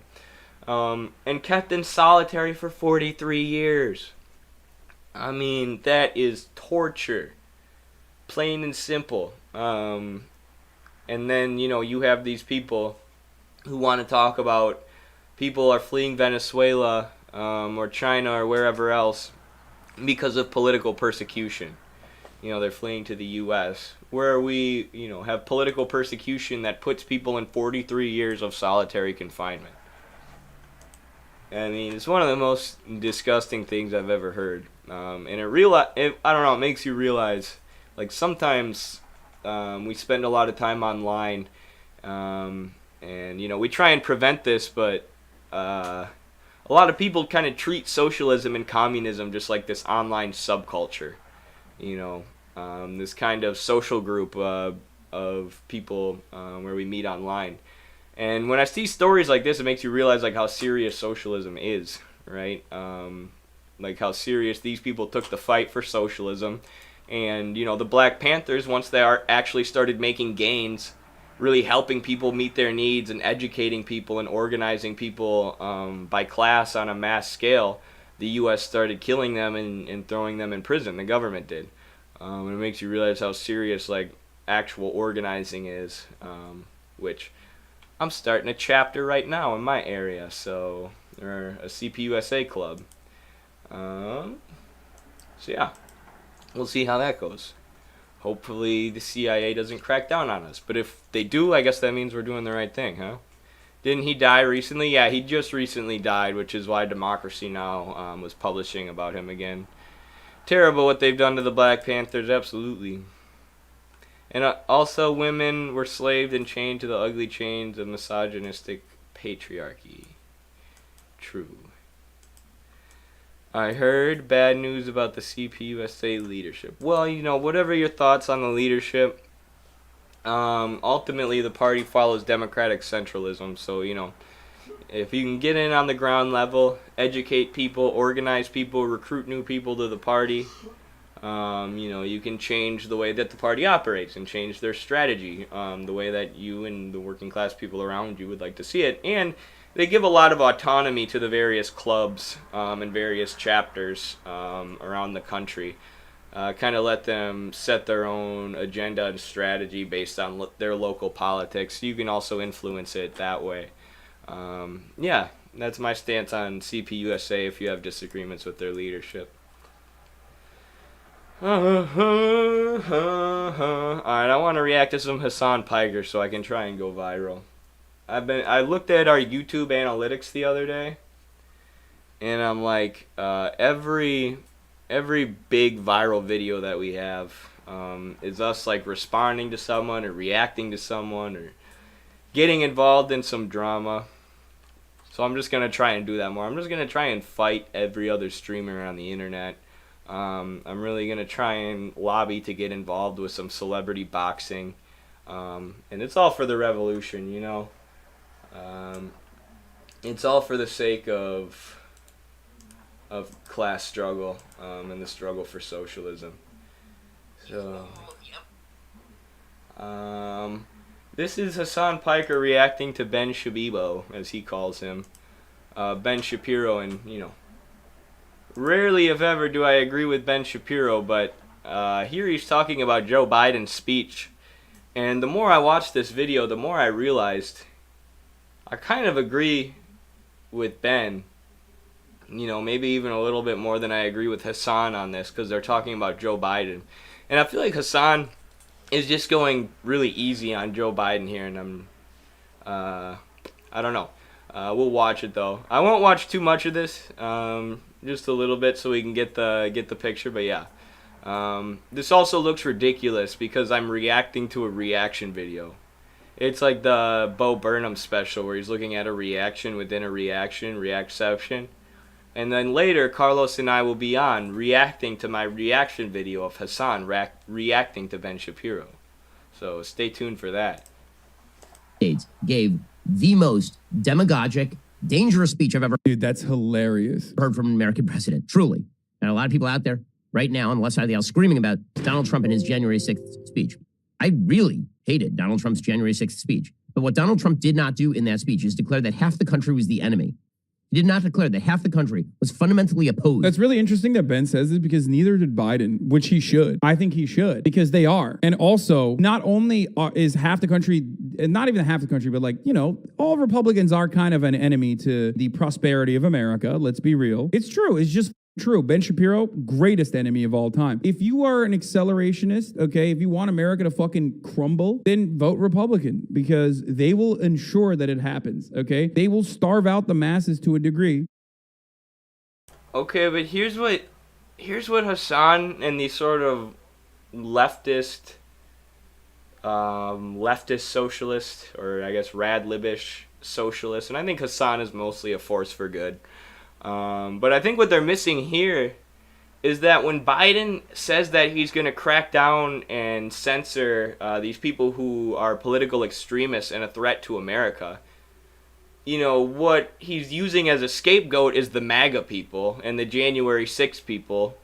and kept in solitary for 43 years. I mean, that is torture, plain and simple. And then, you have these people who want to talk about people are fleeing Venezuela or China or wherever else because of political persecution. They're fleeing to the U.S., where we, have political persecution that puts people in 43 years of solitary confinement. I mean, it's one of the most disgusting things I've ever heard. And I don't know, it makes you realize, like, sometimes we spend a lot of time online, and, we try and prevent this, but a lot of people kind of treat socialism and communism just like this online subculture. This kind of social group of people where we meet online. And when I see stories like this, it makes you realize like how serious socialism is, right? Like how serious these people took the fight for socialism. And, the Black Panthers, once they actually started making gains, really helping people meet their needs and educating people and organizing people by class on a mass scale, the U.S. started killing them and throwing them in prison. The government did. And it makes you realize how serious like actual organizing is, which I'm starting a chapter right now in my area, so or a CPUSA club. So yeah, we'll see how that goes. Hopefully the CIA doesn't crack down on us, but if they do, I guess that means we're doing the right thing, huh? Didn't he die recently? Yeah, he just recently died, which is why Democracy Now! Was publishing about him again. Terrible what they've done to the Black Panthers, absolutely. And also women were slaved and chained to the ugly chains of misogynistic patriarchy. True. I heard bad news about the CPUSA leadership. Well, whatever your thoughts on the leadership, ultimately the party follows democratic centralism. So, if you can get in on the ground level, educate people, organize people, recruit new people to the party, you can change the way that the party operates and change their strategy, the way that you and the working class people around you would like to see it. And they give a lot of autonomy to the various clubs and various chapters around the country. Kind of let them set their own agenda and strategy based on their local politics. You can also influence it that way. Yeah, that's my stance on CPUSA if you have disagreements with their leadership. Alright, I want to react to some Hassan Piker so I can try and go viral. I looked at our YouTube analytics the other day, and I'm like, every big viral video that we have is us like responding to someone or reacting to someone or getting involved in some drama. So I'm just gonna try and do that more. I'm just gonna try and fight every other streamer on the internet. I'm really gonna try and lobby to get involved with some celebrity boxing, and it's all for the revolution, It's all for the sake of class struggle and the struggle for socialism. So, this is Hassan Piker reacting to Ben Shabibo, as he calls him, Ben Shapiro, and rarely if ever do I agree with Ben Shapiro, but here he's talking about Joe Biden's speech, and the more I watched this video, the more I realized I kind of agree with Ben, maybe even a little bit more than I agree with Hassan on this, because they're talking about Joe Biden. And I feel like Hassan is just going really easy on Joe Biden here, and I don't know. We'll watch it, though. I won't watch too much of this, just a little bit so we can get the picture, but yeah. This also looks ridiculous because I'm reacting to a reaction video. It's like the Bo Burnham special where he's looking at a reaction within a reaction, reactception. And then later, Carlos and I will be on reacting to my reaction video of Hassan reacting to Ben Shapiro. So stay tuned for that. Gave the most demagogic, dangerous speech I've ever Dude, that's hilarious. heard from an American president, truly. And a lot of people out there right now on the left side of the aisle screaming about Donald Trump and his January 6th speech. I really hated Donald Trump's January 6th speech. But what Donald Trump did not do in that speech is declare that half the country was the enemy. He did not declare that half the country was fundamentally opposed. That's really interesting that Ben says this because neither did Biden, which he should. I think he should because they are. And also, not only is half the country, and not even half the country, but all Republicans are kind of an enemy to the prosperity of America. Let's be real. It's true. It's just true. Ben Shapiro, greatest enemy of all time. If you are an accelerationist, okay, if you want America to fucking crumble, then vote Republican because they will ensure that it happens, okay? They will starve out the masses to a degree. Okay, but here's what Hassan and these sort of leftist socialist, or I guess rad-libish socialist, and I think Hassan is mostly a force for good. But I think what they're missing here is that when Biden says that he's going to crack down and censor these people who are political extremists and a threat to America, what he's using as a scapegoat is the MAGA people and the January 6 people,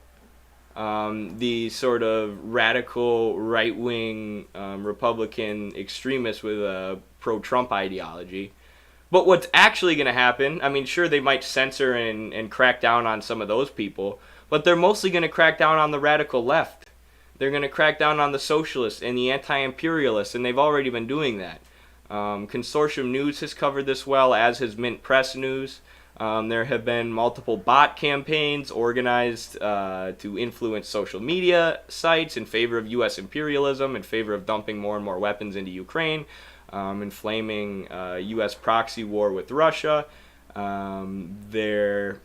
the sort of radical right-wing Republican extremists with a pro-Trump ideology. But what's actually going to happen, I mean, sure, they might censor and crack down on some of those people, but they're mostly going to crack down on the radical left. They're going to crack down on the socialists and the anti-imperialists, and they've already been doing that. Consortium News has covered this well, as has Mint Press News. There have been multiple bot campaigns organized to influence social media sites in favor of U.S. imperialism, in favor of dumping more and more weapons into Ukraine, inflaming U.S. proxy war with Russia. There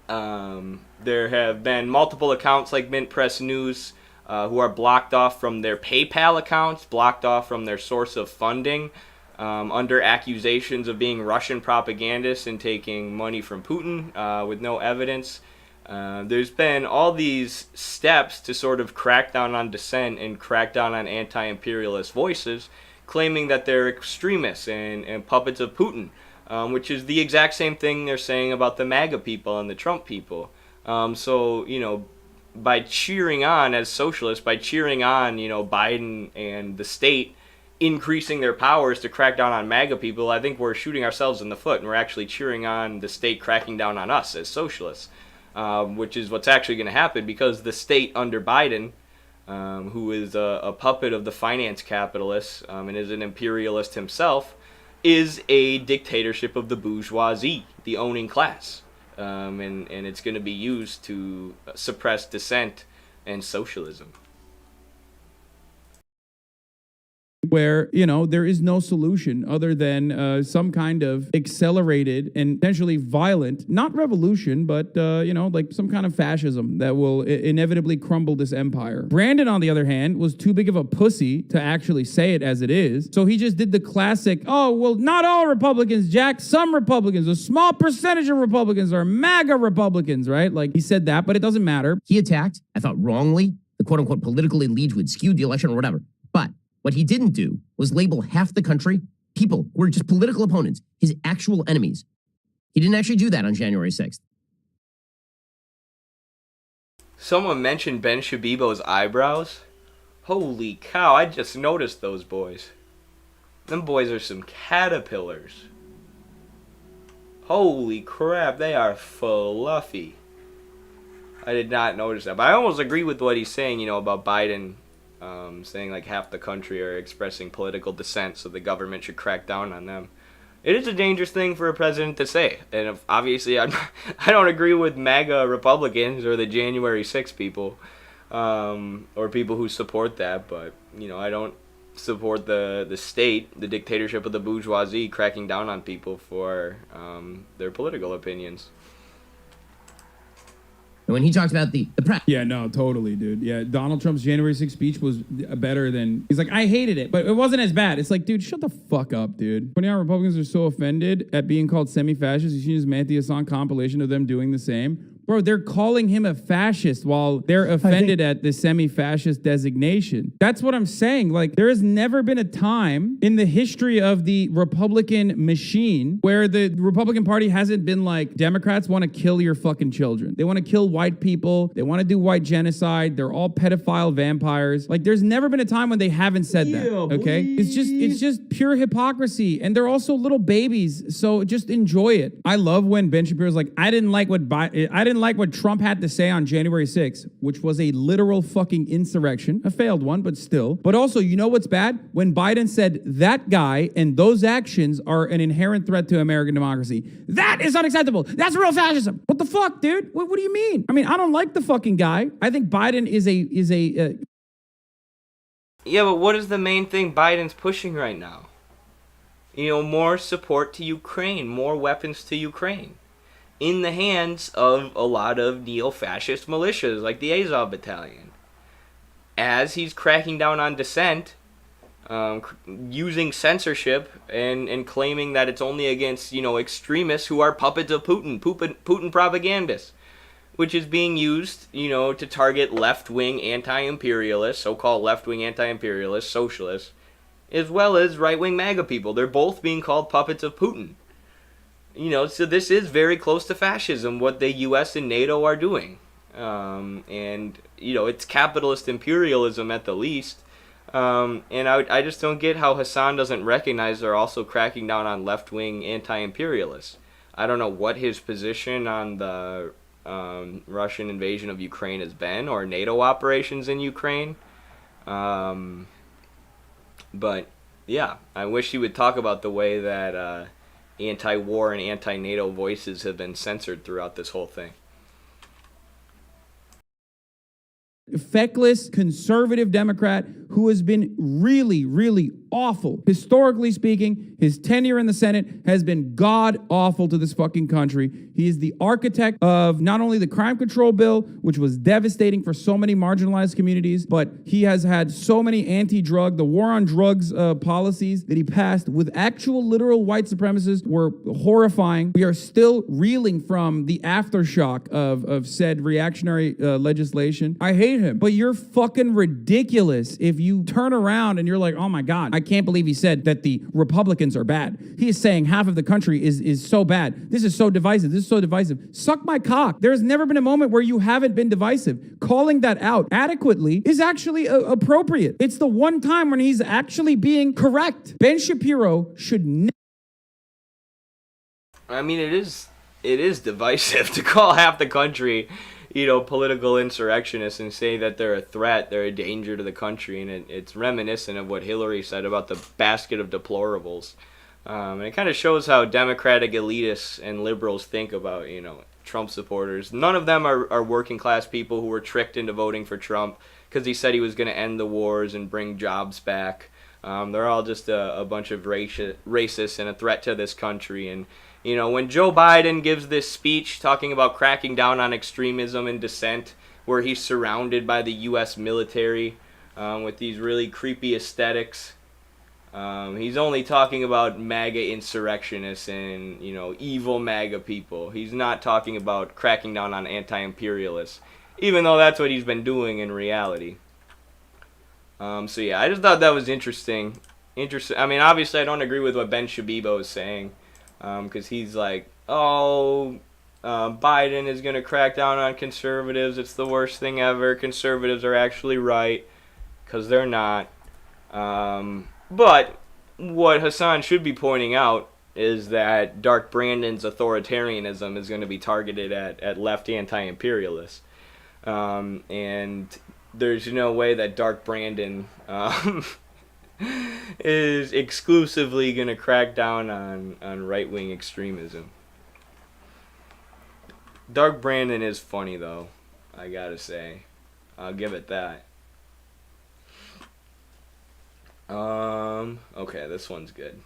have been multiple accounts like Mint Press News who are blocked off from their PayPal accounts, blocked off from their source of funding, under accusations of being Russian propagandists and taking money from Putin with no evidence. There's been all these steps to sort of crack down on dissent and crack down on anti-imperialist voices, claiming that they're extremists and puppets of Putin, which is the exact same thing they're saying about the MAGA people and the Trump people. So, by cheering on as socialists, by cheering on, Biden and the state increasing their powers to crack down on MAGA people, I think we're shooting ourselves in the foot, and we're actually cheering on the state cracking down on us as socialists, which is what's actually going to happen because the state under Biden, who is a puppet of the finance capitalists and is an imperialist himself, is a dictatorship of the bourgeoisie, the owning class. And it's going to be used to suppress dissent and socialism. Where, there is no solution other than some kind of accelerated and potentially violent, not revolution, but, like some kind of fascism that will inevitably crumble this empire. Brandon, on the other hand, was too big of a pussy to actually say it as it is. So he just did the classic, oh, well, not all Republicans, Jack. Some Republicans, a small percentage of Republicans are MAGA Republicans, right? Like he said that, but it doesn't matter. He attacked, I thought wrongly, the quote unquote political elite who had skewed the election or whatever. But what he didn't do was label half the country, people who were just political opponents, his actual enemies. He didn't actually do that on January 6th. Someone mentioned Ben Shabibo's eyebrows. Holy cow, I just noticed those boys. Them boys are some caterpillars. Holy crap, they are fluffy. I did not notice that, but I almost agree with what he's saying, about Biden saying like half the country are expressing political dissent, so the government should crack down on them. It is a dangerous thing for a president to say, and obviously I don't agree with MAGA Republicans or the January 6 people, or people who support that, but I don't support the state, the dictatorship of the bourgeoisie, cracking down on people for their political opinions. And when he talked about the press. Yeah, no, totally, dude. Yeah, Donald Trump's January 6th speech was better than... He's like, I hated it, but it wasn't as bad. It's like, dude, shut the fuck up, dude. 20 Republicans are so offended at being called semi-fascist. You see this Matthew Hassan compilation of them doing the same. Bro, they're calling him a fascist while they're offended at the semi-fascist designation. That's what I'm saying. Like, there has never been a time in the history of the Republican machine where the Republican Party hasn't been like, Democrats want to kill your fucking children. They want to kill white people. They want to do white genocide. They're all pedophile vampires. Like, there's never been a time when they haven't said that. Okay? It's just pure hypocrisy. And they're also little babies. So just enjoy it. I love when Ben Shapiro's like, I didn't like what Trump had to say on January 6th, which was a literal fucking insurrection, a failed one, but still. But also, you know what's bad? When Biden said that guy and those actions are an inherent threat to American democracy. That is unacceptable. That's real fascism. What the fuck, dude? What do you mean? I mean, I don't like the fucking guy. I think Biden is a Yeah, but what is the main thing Biden's pushing right now? You know, more support to Ukraine, more weapons to Ukraine, in the hands of a lot of neo-fascist militias like the Azov Battalion. As he's cracking down on dissent, using censorship and claiming that it's only against, you know, extremists who are puppets of Putin propagandists, which is being used, you know, to target left-wing anti-imperialists, so-called left-wing anti-imperialists, socialists, as well as right-wing MAGA people. They're both being called puppets of Putin. You know, so this is very close to fascism, what the U.S. and NATO are doing. And, you know, it's capitalist imperialism at the least. And I just don't get how Hassan doesn't recognize they're also cracking down on left-wing anti-imperialists. I don't know what his position on the Russian invasion of Ukraine has been, or NATO operations in Ukraine. But, yeah, I wish he would talk about the way that anti-war and anti-NATO voices have been censored throughout this whole thing. feckless conservative Democrat who has been really, really awful. Historically speaking, his tenure in the Senate has been god awful to this fucking country. He is the architect of not only the crime control bill, which was devastating for so many marginalized communities, but he has had so many anti-drug, the war on drugs policies that he passed with actual literal white supremacists were horrifying. We are still reeling from the aftershock of said reactionary legislation. I hate him, but you're fucking ridiculous if you turn around and you're like, oh my God, I can't believe he said that the Republicans are bad. He is saying half of the country is so bad. This is so divisive. This is so divisive. Suck my cock. There's never been a moment where you haven't been divisive. Calling that out adequately is actually appropriate. It's the one time when he's actually being correct. Ben Shapiro should never. I mean, it is divisive to call half the country, political insurrectionists and say that they're a threat, they're a danger to the country, and it's reminiscent of what Hillary said about the basket of deplorables. And it kind of shows how Democratic elitists and liberals think about, Trump supporters. None of them are working class people who were tricked into voting for Trump because he said he was going to end the wars and bring jobs back. They're all just a bunch of racists and a threat to this country. And when Joe Biden gives this speech talking about cracking down on extremism and dissent, where he's surrounded by the U.S. military with these really creepy aesthetics, he's only talking about MAGA insurrectionists and, evil MAGA people. He's not talking about cracking down on anti-imperialists, even though that's what he's been doing in reality. So yeah, I just thought that was interesting. I mean, obviously I don't agree with what Ben Shabibo is saying. Because he's like, Biden is going to crack down on conservatives. It's the worst thing ever. Conservatives are actually right. Because they're not. But what Hassan should be pointing out is that Dark Brandon's authoritarianism is going to be targeted at left anti-imperialists. And there's no way that Dark Brandon is exclusively going to crack down on right-wing extremism. Dark Brandon is funny, though, I gotta say. I'll give it that. Okay, this one's good.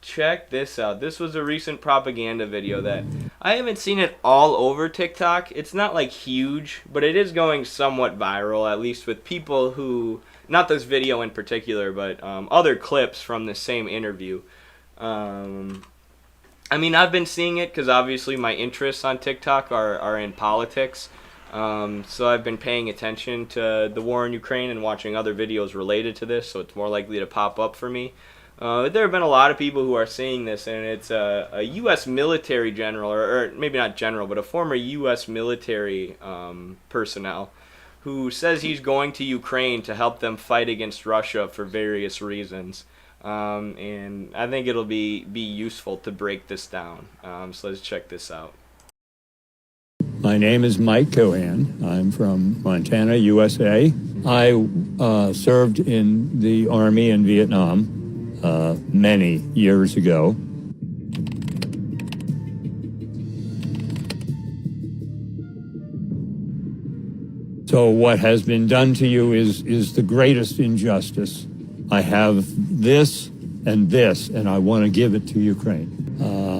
Check this out. This was a recent propaganda video that I haven't seen it all over TikTok. It's not like huge, but it is going somewhat viral, at least with people who, not this video in particular, but other clips from the same interview. I mean, I've been seeing it because obviously my interests on TikTok are in politics. So I've been paying attention to the war in Ukraine and watching other videos related to this, so it's more likely to pop up for me. There have been a lot of people who are seeing this, and it's a U.S. military general, or maybe not general, but a former U.S. military personnel who says he's going to Ukraine to help them fight against Russia for various reasons. And I think it'll be useful to break this down. So let's check this out. My name is Mike Cohan. I'm from Montana, USA. I served in the Army in Vietnam many years ago. So what has been done to you is the greatest injustice. I have this, and I want to give it to Ukraine.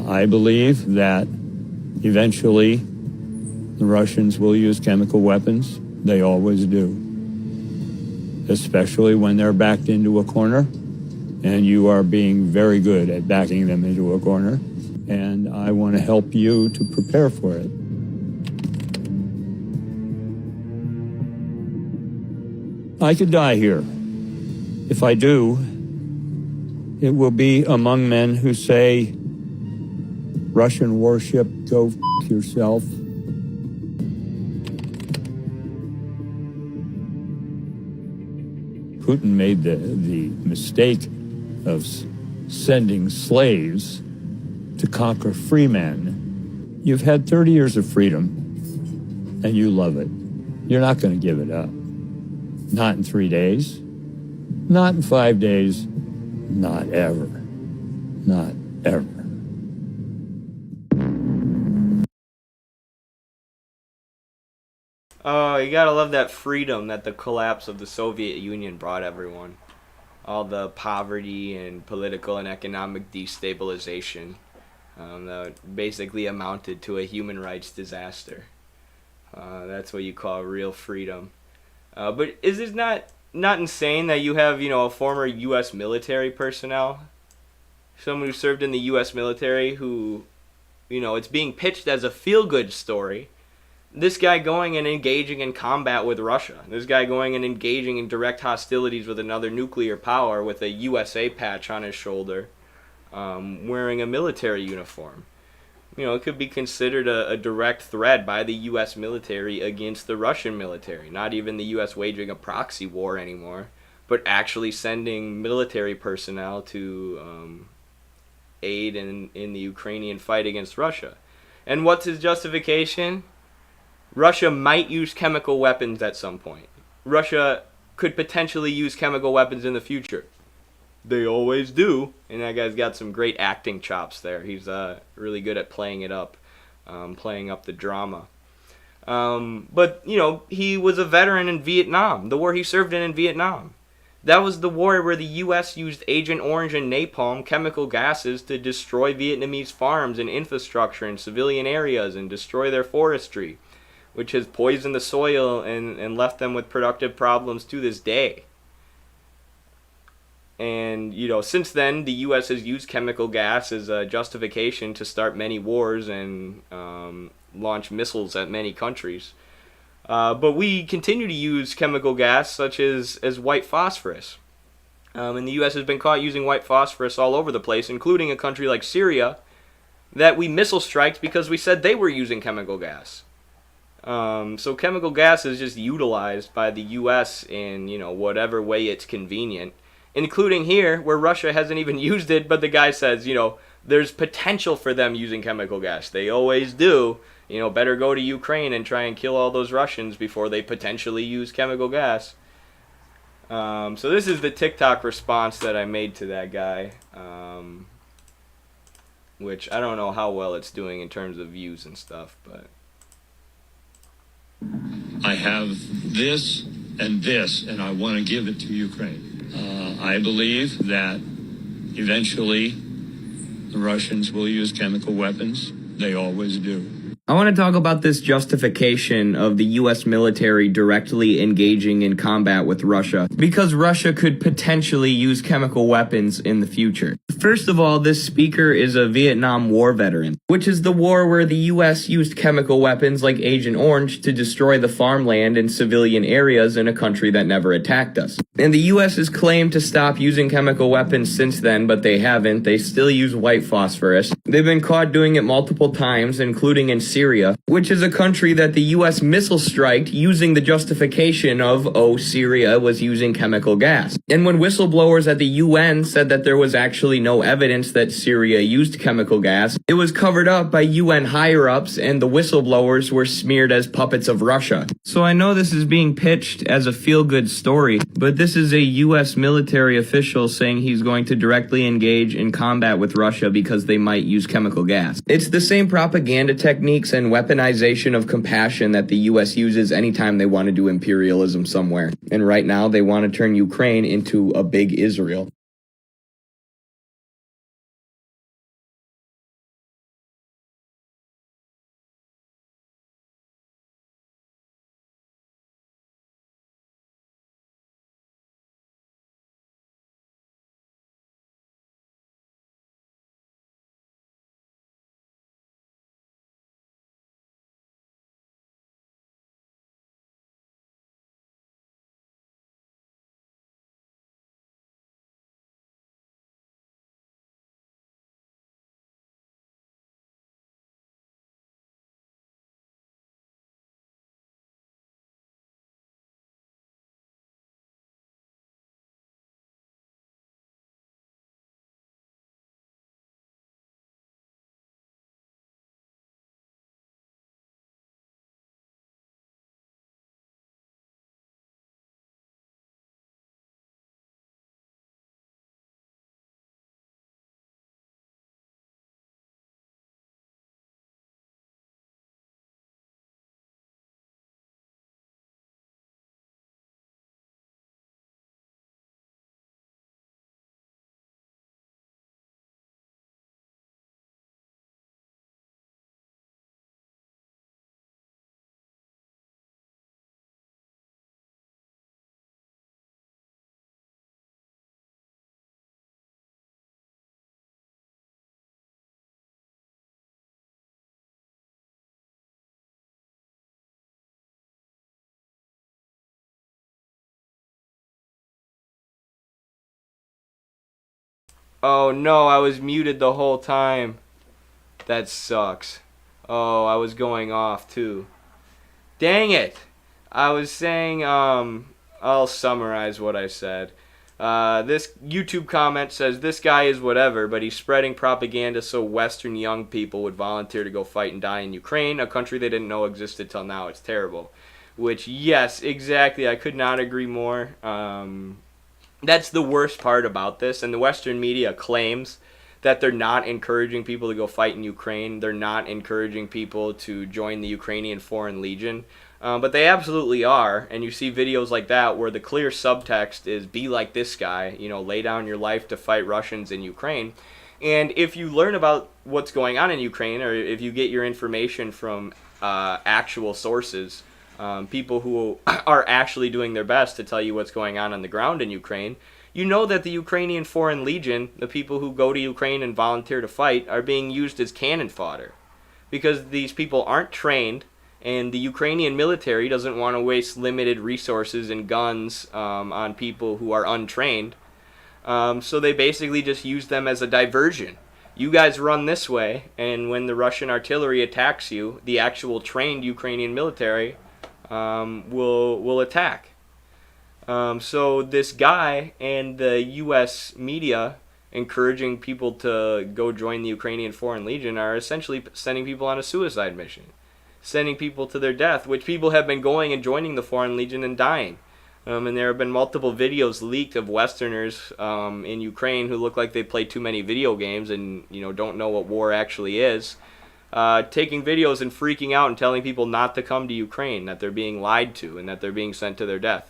I believe that eventually the Russians will use chemical weapons. They always do, especially when they're backed into a corner. And you are being very good at backing them into a corner. And I want to help you to prepare for it. I could die here. If I do, it will be among men who say, Russian warship, go f*** yourself. Putin made the mistake of sending slaves to conquer free men. You've had 30 years of freedom, and you love it. You're not going to give it up. Not in 3 days. Not in 5 days. Not ever. Not ever. Oh, you gotta love that freedom that the collapse of the Soviet Union brought everyone. All the poverty and political and economic destabilization that basically amounted to a human rights disaster. That's what you call real freedom. But is it not insane that you have, a former U.S. military personnel, someone who served in the U.S. military who, it's being pitched as a feel-good story. This guy going and engaging in combat with Russia. This guy going and engaging in direct hostilities with another nuclear power with a USA patch on his shoulder, wearing a military uniform. It could be considered a direct threat by the U.S. military against the Russian military. Not even the U.S. waging a proxy war anymore, but actually sending military personnel to aid in the Ukrainian fight against Russia. And what's his justification? Russia might use chemical weapons at some point. Russia could potentially use chemical weapons in the future. They always do. And that guy's got some great acting chops there. He's really good at playing it up, playing up the drama. But, he was a veteran in Vietnam, the war he served in Vietnam. That was the war where the U.S. used Agent Orange and napalm, chemical gases, to destroy Vietnamese farms and infrastructure in civilian areas and destroy their forestry, which has poisoned the soil and left them with productive problems to this day. And, since then, the U.S. has used chemical gas as a justification to start many wars and launch missiles at many countries. But we continue to use chemical gas such as white phosphorus. And the U.S. has been caught using white phosphorus all over the place, including a country like Syria, that we missile striked because we said they were using chemical gas. So chemical gas is just utilized by the U.S. in, whatever way it's convenient, including here where Russia hasn't even used it, but the guy says, there's potential for them using chemical gas. They always do. Better go to Ukraine and try and kill all those Russians before they potentially use chemical gas. So this is the TikTok response that I made to that guy, which I don't know how well it's doing in terms of views and stuff, but... I have this, and I want to give it to Ukraine. I believe that eventually the Russians will use chemical weapons. They always do. I want to talk about this justification of the U.S. military directly engaging in combat with Russia, because Russia could potentially use chemical weapons in the future. First of all, this speaker is a Vietnam War veteran, which is the war where the U.S. used chemical weapons like Agent Orange to destroy the farmland and civilian areas in a country that never attacked us. And the U.S. has claimed to stop using chemical weapons since then, but they haven't. They still use white phosphorus. They've been caught doing it multiple times, including in Syria, which is a country that the U.S. missile striked using the justification of, oh, Syria was using chemical gas. And when whistleblowers at the UN said that there was actually no evidence that Syria used chemical gas, it was covered up by UN higher-ups, and the whistleblowers were smeared as puppets of Russia. So I know this is being pitched as a feel-good story, but this is a U.S. military official saying he's going to directly engage in combat with Russia because they might use chemical gas. It's the same propaganda techniques and weaponization of compassion that the U.S. uses anytime they want to do imperialism somewhere. And right now they want to turn Ukraine into a big Israel. Oh no, I was muted the whole time. That sucks. Oh, I was going off too. Dang it! I was saying, I'll summarize what I said. This YouTube comment says, this guy is whatever, but he's spreading propaganda so Western young people would volunteer to go fight and die in Ukraine, a country they didn't know existed till now. It's terrible. Which, yes, exactly, I could not agree more. That's the worst part about this, and the Western media claims that they're not encouraging people to go fight in Ukraine. They're not encouraging people to join the Ukrainian Foreign Legion. But they absolutely are, and you see videos like that where the clear subtext is be like this guy, you know, lay down your life to fight Russians in Ukraine. And if you learn about what's going on in Ukraine, or if you get your information from actual sources, people who are actually doing their best to tell you what's going on the ground in Ukraine, you know that the Ukrainian Foreign Legion, the people who go to Ukraine and volunteer to fight, are being used as cannon fodder. Because these people aren't trained, and the Ukrainian military doesn't want to waste limited resources and guns on people who are untrained. So they basically just use them as a diversion. You guys run this way, and when the Russian artillery attacks you, the actual trained Ukrainian military will attack. So this guy and the U.S. media encouraging people to go join the Ukrainian Foreign Legion are essentially sending people on a suicide mission, sending people to their death, which people have been going and joining the Foreign Legion and dying. And there have been multiple videos leaked of Westerners in Ukraine who look like they play too many video games and don't know what war actually is, taking videos and freaking out and telling people not to come to Ukraine, that they're being lied to and that they're being sent to their death.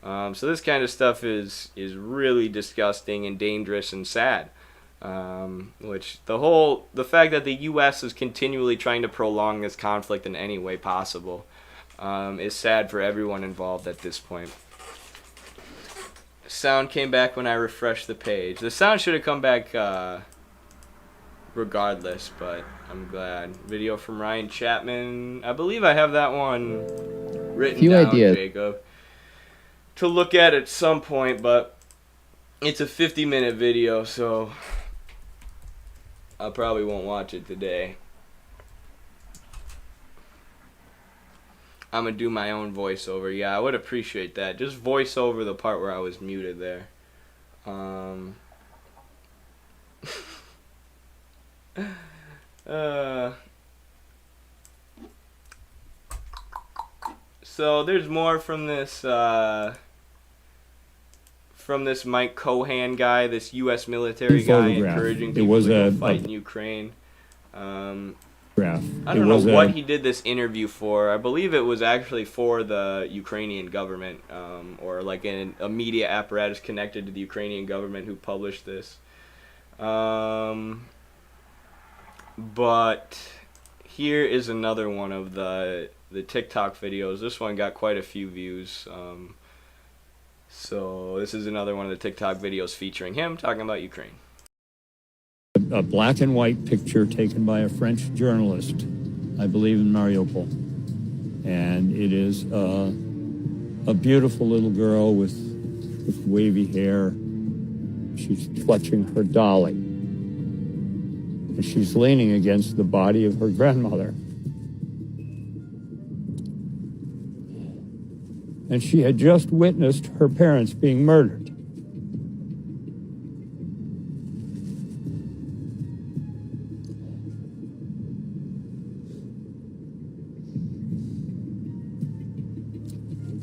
So this kind of stuff is really disgusting and dangerous and sad. Which the fact that the U.S. is continually trying to prolong this conflict in any way possible is sad for everyone involved at this point. Sound came back when I refreshed the page. The sound should have come back regardless, but I'm glad. Video from Ryan Chapman. I believe I have that one written down, Jacob, to look at some point, but it's a 50-minute video, so I probably won't watch it today. I'm going to do my own voiceover. Yeah, I would appreciate that. Just voice over the part where I was muted there. So there's more from this Mike Cohan guy, this U.S. military guy encouraging people to go fight in Ukraine. I don't know what he did this interview for. I believe it was actually for the Ukrainian government, or like a media apparatus connected to the Ukrainian government who published this. But here is another one of the TikTok videos. This one got quite a few views. So this is another one of the TikTok videos featuring him talking about Ukraine. A black and white picture taken by a French journalist, I believe in Mariupol. And it is a beautiful little girl with wavy hair. She's clutching her dolly. And she's leaning against the body of her grandmother. And she had just witnessed her parents being murdered.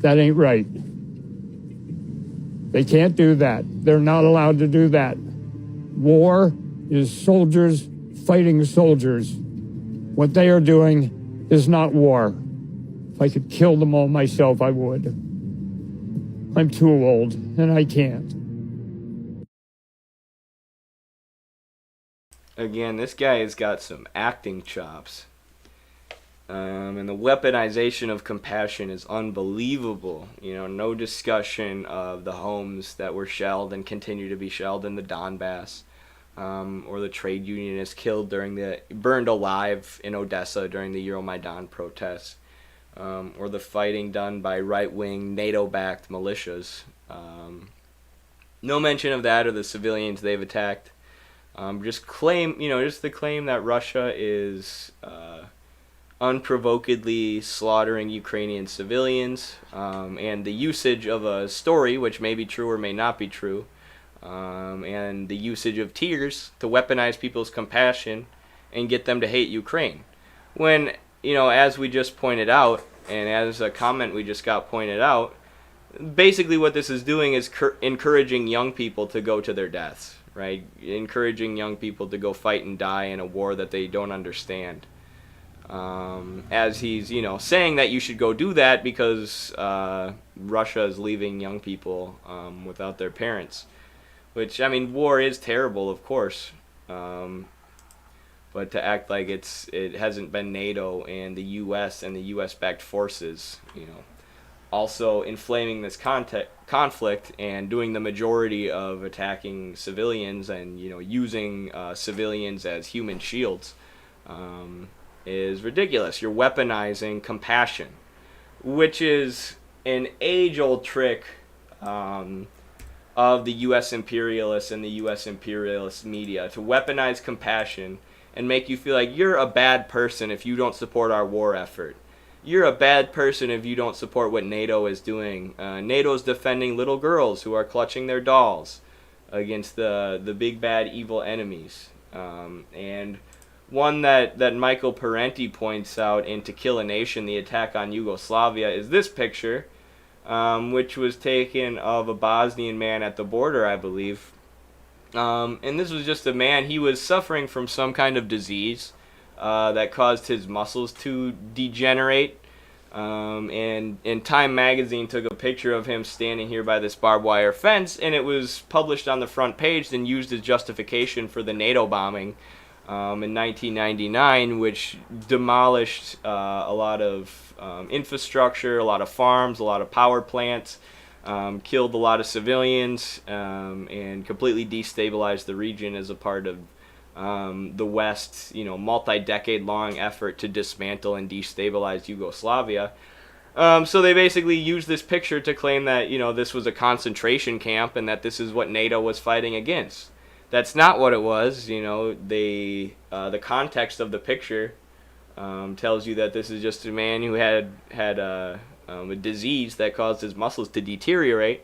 That ain't right. They can't do that. They're not allowed to do that. War is soldiers fighting soldiers. What they are doing is not war. If I could kill them all myself, I would. I'm too old, and I can't. Again, this guy has got some acting chops. And the weaponization of compassion is unbelievable. You know, no discussion of the homes that were shelled and continue to be shelled in the Donbass, or the trade unionists burned alive in Odessa during the Euromaidan protests, or the fighting done by right-wing NATO-backed militias. No mention of that or the civilians they've attacked. Just the claim that Russia is unprovokedly slaughtering Ukrainian civilians, and the usage of a story, which may be true or may not be true, and the usage of tears to weaponize people's compassion and get them to hate Ukraine. When, as we just pointed out, and as a comment we just got pointed out, basically what this is doing is encouraging young people to go to their deaths, right? Encouraging young people to go fight and die in a war that they don't understand. As he's, saying that you should go do that because Russia is leaving young people without their parents. Which, war is terrible, of course. But to act like it hasn't been NATO and the U.S. and the U.S.-backed forces, also inflaming this conflict and doing the majority of attacking civilians and, using civilians as human shields, is ridiculous. You're weaponizing compassion, which is an age-old trick of the U.S. imperialists and the U.S. imperialist media to weaponize compassion and make you feel like you're a bad person if you don't support our war effort. You're a bad person if you don't support what NATO is doing. NATO's defending little girls who are clutching their dolls against the big bad evil enemies. And one that Michael Parenti points out in To Kill a Nation, the attack on Yugoslavia, is this picture, which was taken of a Bosnian man at the border, I believe. And this was just a man, he was suffering from some kind of disease that caused his muscles to degenerate. And Time magazine took a picture of him standing here by this barbed wire fence, and it was published on the front page and used as justification for the NATO bombing in 1999, which demolished a lot of infrastructure, a lot of farms, a lot of power plants, killed a lot of civilians, and completely destabilized the region as a part of the West's, multi-decade-long effort to dismantle and destabilize Yugoslavia. So they basically used this picture to claim that, this was a concentration camp and that this is what NATO was fighting against. That's not what it was. The context of the picture tells you that this is just a man who had a disease that caused his muscles to deteriorate.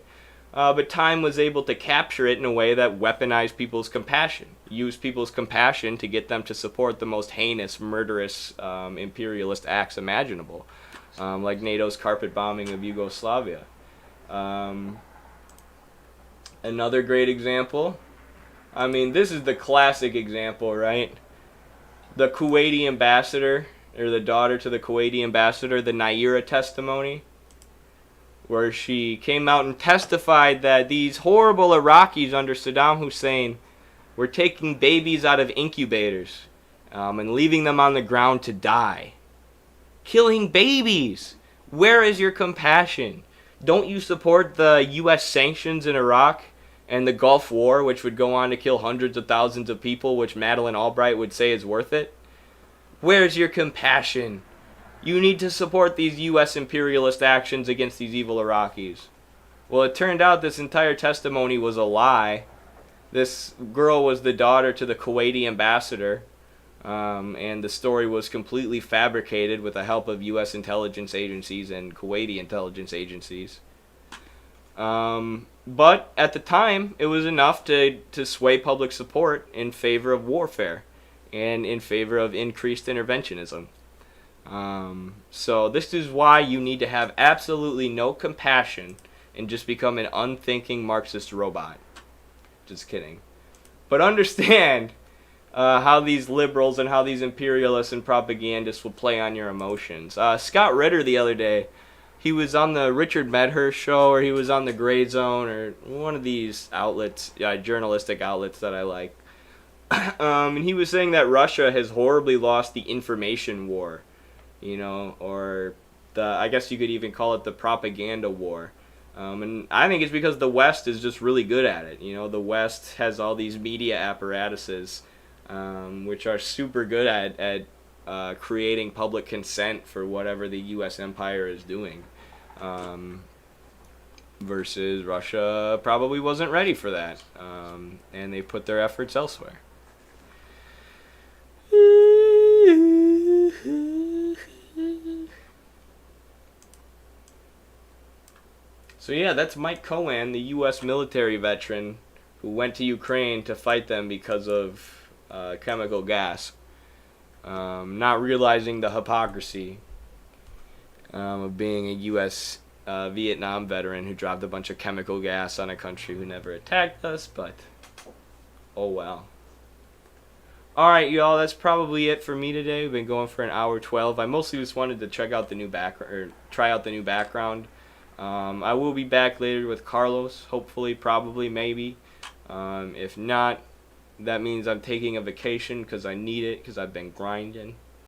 But Time was able to capture it in a way that weaponized people's compassion, used people's compassion to get them to support the most heinous, murderous, imperialist acts imaginable, like NATO's carpet bombing of Yugoslavia. Another great example, this is the classic example, right? The Kuwaiti ambassador, or the daughter to the Kuwaiti ambassador, the Naira testimony, where she came out and testified that these horrible Iraqis under Saddam Hussein were taking babies out of incubators and leaving them on the ground to die. Killing babies! Where is your compassion? Don't you support the U.S. sanctions in Iraq and the Gulf War, which would go on to kill hundreds of thousands of people, which Madeleine Albright would say is worth it? Where's your compassion? You need to support these U.S. imperialist actions against these evil Iraqis. Well, it turned out this entire testimony was a lie. This girl was the daughter to the Kuwaiti ambassador, and the story was completely fabricated with the help of U.S. intelligence agencies and Kuwaiti intelligence agencies. But at the time, it was enough to sway public support in favor of warfare and in favor of increased interventionism. So this is why you need to have absolutely no compassion and just become an unthinking Marxist robot. Just kidding. But understand how these liberals and how these imperialists and propagandists will play on your emotions. Scott Ritter the other day, he was on the Richard Medhurst show, or he was on the Gray Zone, or one of these outlets, journalistic outlets that I like. And he was saying that Russia has horribly lost the information war, or I guess you could even call it the propaganda war. And I think it's because the West is just really good at it. The West has all these media apparatuses, which are super good at creating public consent for whatever the U.S. empire is doing. Versus Russia probably wasn't ready for that. And they put their efforts elsewhere. So yeah, that's Mike Cohen, the U.S. military veteran who went to Ukraine to fight them because of chemical gas. Not realizing the hypocrisy of being a U.S. Vietnam veteran who dropped a bunch of chemical gas on a country who never attacked us, but oh well. Alright, y'all, that's probably it for me today. We've been going for an hour 12. I mostly just wanted to check out the new try out the new background. I will be back later with Carlos, hopefully, probably, maybe. If not, that means I'm taking a vacation because I need it, because I've been grinding.